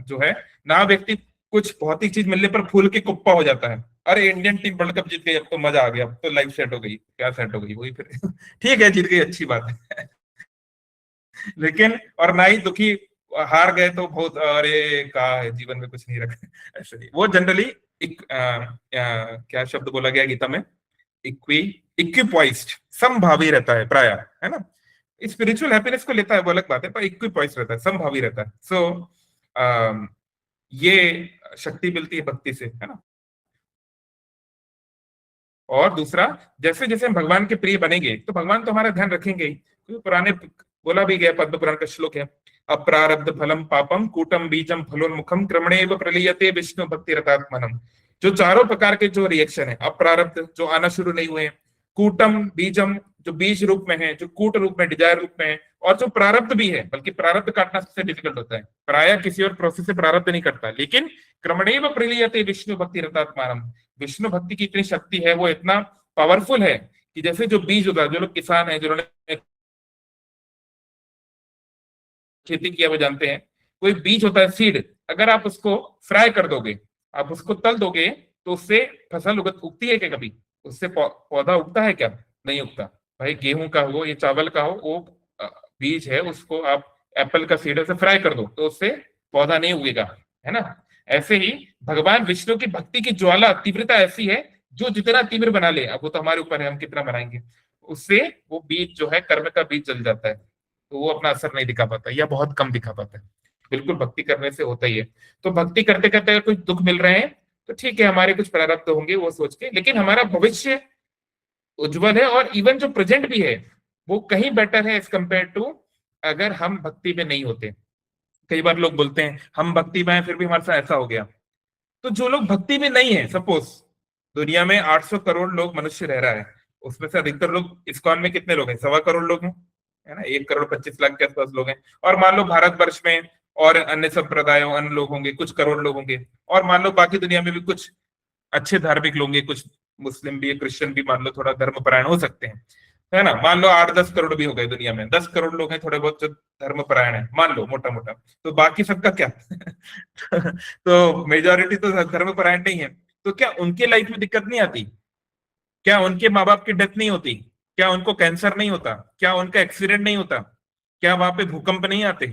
Speaker 2: जो है ना, व्यक्ति कुछ भौतिक चीज मिलने पर फूल के कुप्पा हो जाता है, अरे इंडियन टीम वर्ल्ड कप जीत गई, अब तो मजा आ गया, अब तो लाइफ सेट हो गई। क्या सेट हो गई, वही फिर ठीक है जीत गई, अच्छी बात है लेकिन और ना ही दुखी, हार गए तो बहुत अरे कहा है, जीवन में कुछ नहीं रखा ऐसे नहीं। वो जनरली एक क्या शब्द बोला गया गीता में, इक्विपॉइज्ड, समभावी रहता है प्राय, है ना। स्पिरिचुअल हैप्पीनेस को लेता है वो अलग बात है, पर इक्विपॉइज्ड रहता है, समभावी रहता है। सो ये शक्ति मिलती है भक्ति से, है ना। और दूसरा, जैसे जैसे हम भगवान के प्रिय बनेंगे तो भगवान तो हमारा ध्यान रखेंगे ही, क्योंकि पुराने बोला भी गया, पद्म पुराण का श्लोक है, अप्रारब्ध फलम पापम कूटम बीजम फलोन्मुखम क्रमणेव प्रलीयते विष्णु भक्ति रतात्मनम। जो चारों प्रकार के जो रिएक्शन है, अप्रारब्ध जो आना शुरू नहीं हुए, कूटम बीजम जो बीज रूप में है, जो कूट रूप में डिजायर रूप में है, और जो प्रारब्ध भी है, बल्कि प्रारब्ध काटना सबसे डिफिकल्ट होता है, प्राय किसी और प्रोसेस से प्रारब्ध नहीं कटता, लेकिन क्रमणेव प्रलीयते विष्णु भक्ति रतात्मनम। विष्णु भक्ति की इतनी शक्ति है, वो इतना पावरफुल है कि जैसे जो बीज होता है, जो लोग किसान है, जिन्होंने खेती किया वो जानते हैं, कोई बीज होता है सीड, अगर आप उसको फ्राई कर दोगे, आप उसको तल दोगे, तो उससे फसल उगती है क्या कभी? उससे पौधा उगता है क्या? नहीं उगता। भाई गेहूं का हो या चावल का हो, वो बीज है, उसको आप एप्पल का सीड से फ्राई कर दो तो उससे पौधा नहीं उगेगा, है ना। ऐसे ही भगवान विष्णु की भक्ति की ज्वाला तीव्रता ऐसी है, जो जितना तीव्र बना ले, अब वो तो हमारे ऊपर है हम कितना बनाएंगे, उससे वो बीज जो है कर्म का बीज जल जाता है, तो वो अपना असर नहीं दिखा पाता या बहुत कम दिखा पाता है। बिल्कुल भक्ति करने से होता ही है। तो भक्ति करते करते अगर कुछ दुख मिल रहे हैं तो ठीक है, हमारे कुछ प्रारब्ध होंगे वो सोच के, लेकिन हमारा भविष्य उज्जवल है, और इवन जो प्रेजेंट भी है वो कहीं बेटर है एज कम्पेयर टू अगर हम भक्ति में नहीं होते। कई बार लोग बोलते हैं हम भक्ति में हैं फिर भी हमारे साथ ऐसा हो गया। तो जो लोग भक्ति में नहीं है, सपोज दुनिया में 800 करोड़ लोग मनुष्य रह रहा है, उसमें से अधिकतर लोग, इस्कॉन में कितने लोग हैं? 1.25 करोड़ लोग हैं, है ना, 1 करोड़ 25 लाख के आसपास लोग हैं। और मान लो भारतवर्ष में और अन्य संप्रदायों, अन्य लोग होंगे, कुछ करोड़ लोग होंगे, और मान लो बाकी दुनिया में भी कुछ अच्छे धार्मिक लोग होंगे, कुछ मुस्लिम भी, क्रिश्चियन भी, मान लो थोड़ा धर्मपरायण हो सकते हैं, है ना। मान लो 8-10 करोड़ भी हो गए दुनिया में, 10 करोड़ लोग हैं थोड़े बहुत जो धर्मपरायण है, मान लो मोटा मोटा, तो बाकी सबका क्या तो मेजोरिटी तो धर्मपरायण नहीं है, तो क्या उनके लाइफ में दिक्कत नहीं आती? क्या उनके माँ बाप की डेथ नहीं होती? क्या उनको कैंसर नहीं होता? क्या उनका एक्सीडेंट नहीं होता? क्या वहां पे भूकंप नहीं आते?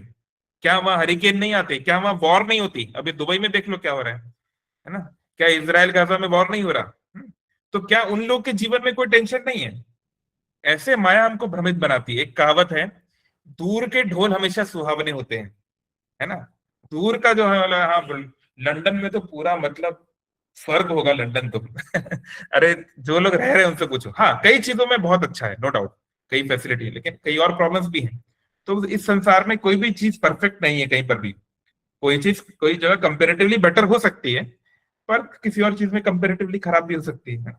Speaker 2: क्या वहां हरिकेन नहीं आते? क्या वहां वॉर नहीं होती? अभी दुबई में देख लो क्या हो रहा है ना। क्या इजराइल गाजा में वॉर नहीं हो रहा? तो क्या उन लोग के जीवन में कोई टेंशन नहीं है? ऐसे माया हमको भ्रमित बनाती है। एक कहावत है, दूर के ढोल हमेशा सुहावने होते हैं, है ना। दूर का जो है, हाँ लंदन में तो पूरा मतलब स्वर्ग होगा लंदन तो अरे जो लोग रह रहे हैं उनसे पूछो। हाँ कई चीजों में बहुत अच्छा है, नो डाउट, कई फैसिलिटी है, लेकिन कई और प्रॉब्लम्स भी हैं। तो इस संसार में कोई भी चीज परफेक्ट नहीं है, कहीं पर भी कोई चीज कोई जगह कंपेरेटिवली बेटर हो सकती है, पर किसी और चीज में कंपेरेटिवली खराब भी हो सकती है।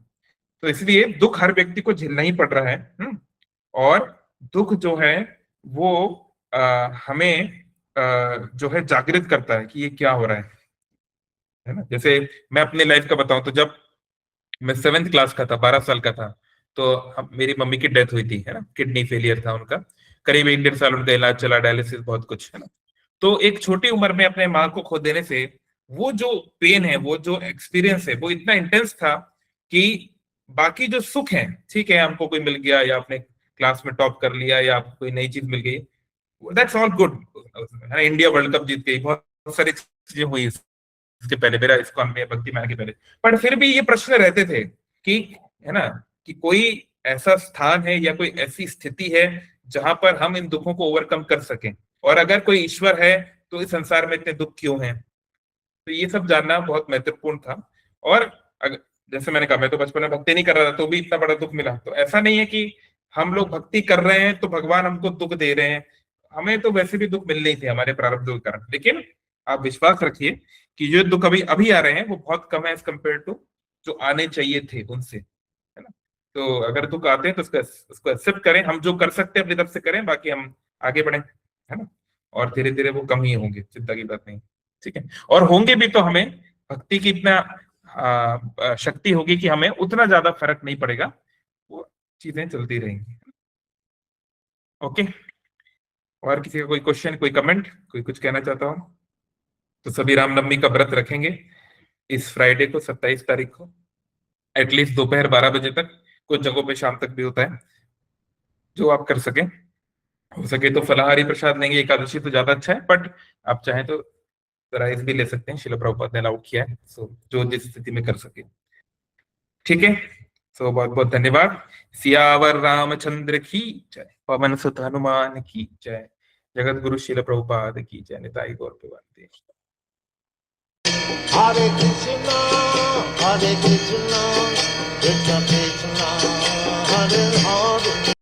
Speaker 2: तो इसलिए दुख हर व्यक्ति को झेलना ही पड़ रहा है। और दुख जो है वो हमें जो है जागृत करता है कि ये क्या हो रहा है ना। जैसे मैं अपने लाइफ का बताऊं तो जब मैं 7th क्लास का था, 12 साल का था, तो मेरी मम्मी की डेथ हुई थी, है ना, किडनी फेलियर था उनका, करीब 1-1.5 साल उनका इलाज चला, डायलिसिस बहुत कुछ, है ना। तो एक छोटी उम्र में अपने माँ को खो देने से वो जो पेन है, वो जो एक्सपीरियंस है, वो इतना इंटेंस था कि बाकी जो सुख है, ठीक है हमको कोई मिल गया या अपने क्लास में टॉप कर लिया या कोई नई चीज मिल गई, that's all good, India world cup जीत गई, बहुत सारी चीजें हुई इसके पहले, मेरा इस्कॉन में भक्ति माया के पहले, पर फिर भी ये प्रश्न रहते थे कि, है ना, कि कोई ऐसा स्थान है या कोई ऐसी स्थिति है जहां पर हम इन दुखों को ओवरकम कर सकें, और अगर कोई ईश्वर है तो इस संसार में इतने दुख क्यों हैं। तो ये सब जानना बहुत महत्वपूर्ण था। और जैसे मैंने कहा, मैं तो बचपन में भक्ति नहीं कर रहा था तो भी इतना बड़ा दुख मिला, तो ऐसा नहीं है कि हम लोग भक्ति कर रहे हैं तो भगवान हमको दुख दे रहे हैं, हमें तो वैसे भी दुख मिलने ही थे हमारे प्रारब्ध के कारण। लेकिन आप विश्वास रखिए कि जो दुख अभी अभी आ रहे हैं वो बहुत कम है एज कम्पेयर टू जो आने चाहिए थे उनसे, है ना। तो अगर दुख आते हैं तो उसको एक्सेप्ट करें, हम जो कर सकते हैं अपनी तरफ से करें, बाकी हम आगे बढ़े, है ना। और धीरे धीरे वो कम ही होंगे, चिंता की बात नहीं, ठीक है। और होंगे भी तो हमें भक्ति की इतना शक्ति होगी कि हमें उतना ज्यादा फर्क नहीं पड़ेगा, वो चीजें चलती रहेंगी। ओके, और किसी का कोई क्वेश्चन, कोई कमेंट, कोई कुछ कहना चाहता हो? तो सभी रामनवमी का व्रत रखेंगे इस फ्राइडे को, 27 तारीख को, एटलीस्ट दोपहर 12 बजे तक, कुछ जगहों पे शाम तक भी होता है, जो आप कर सके। हो सके तो फलाहारी प्रसाद लेंगे, एकादशी तो ज्यादा अच्छा है, बट आप चाहें तो राइस भी ले सकते हैं, शिल प्रभुपाद ने अलाउ किया है, सो जो जिस स्थिति में कर सके। ठीक है, सो बहुत बहुत धन्यवाद। सियावर रामचंद्र की जय, पवन सुत हनुमान की जय, जगत गुरु शिल प्रभुपाद की जय, निताई गौर Premanand.
Speaker 6: Hare Krishna, Hare Krishna, Krishna Krishna, Hare Hare.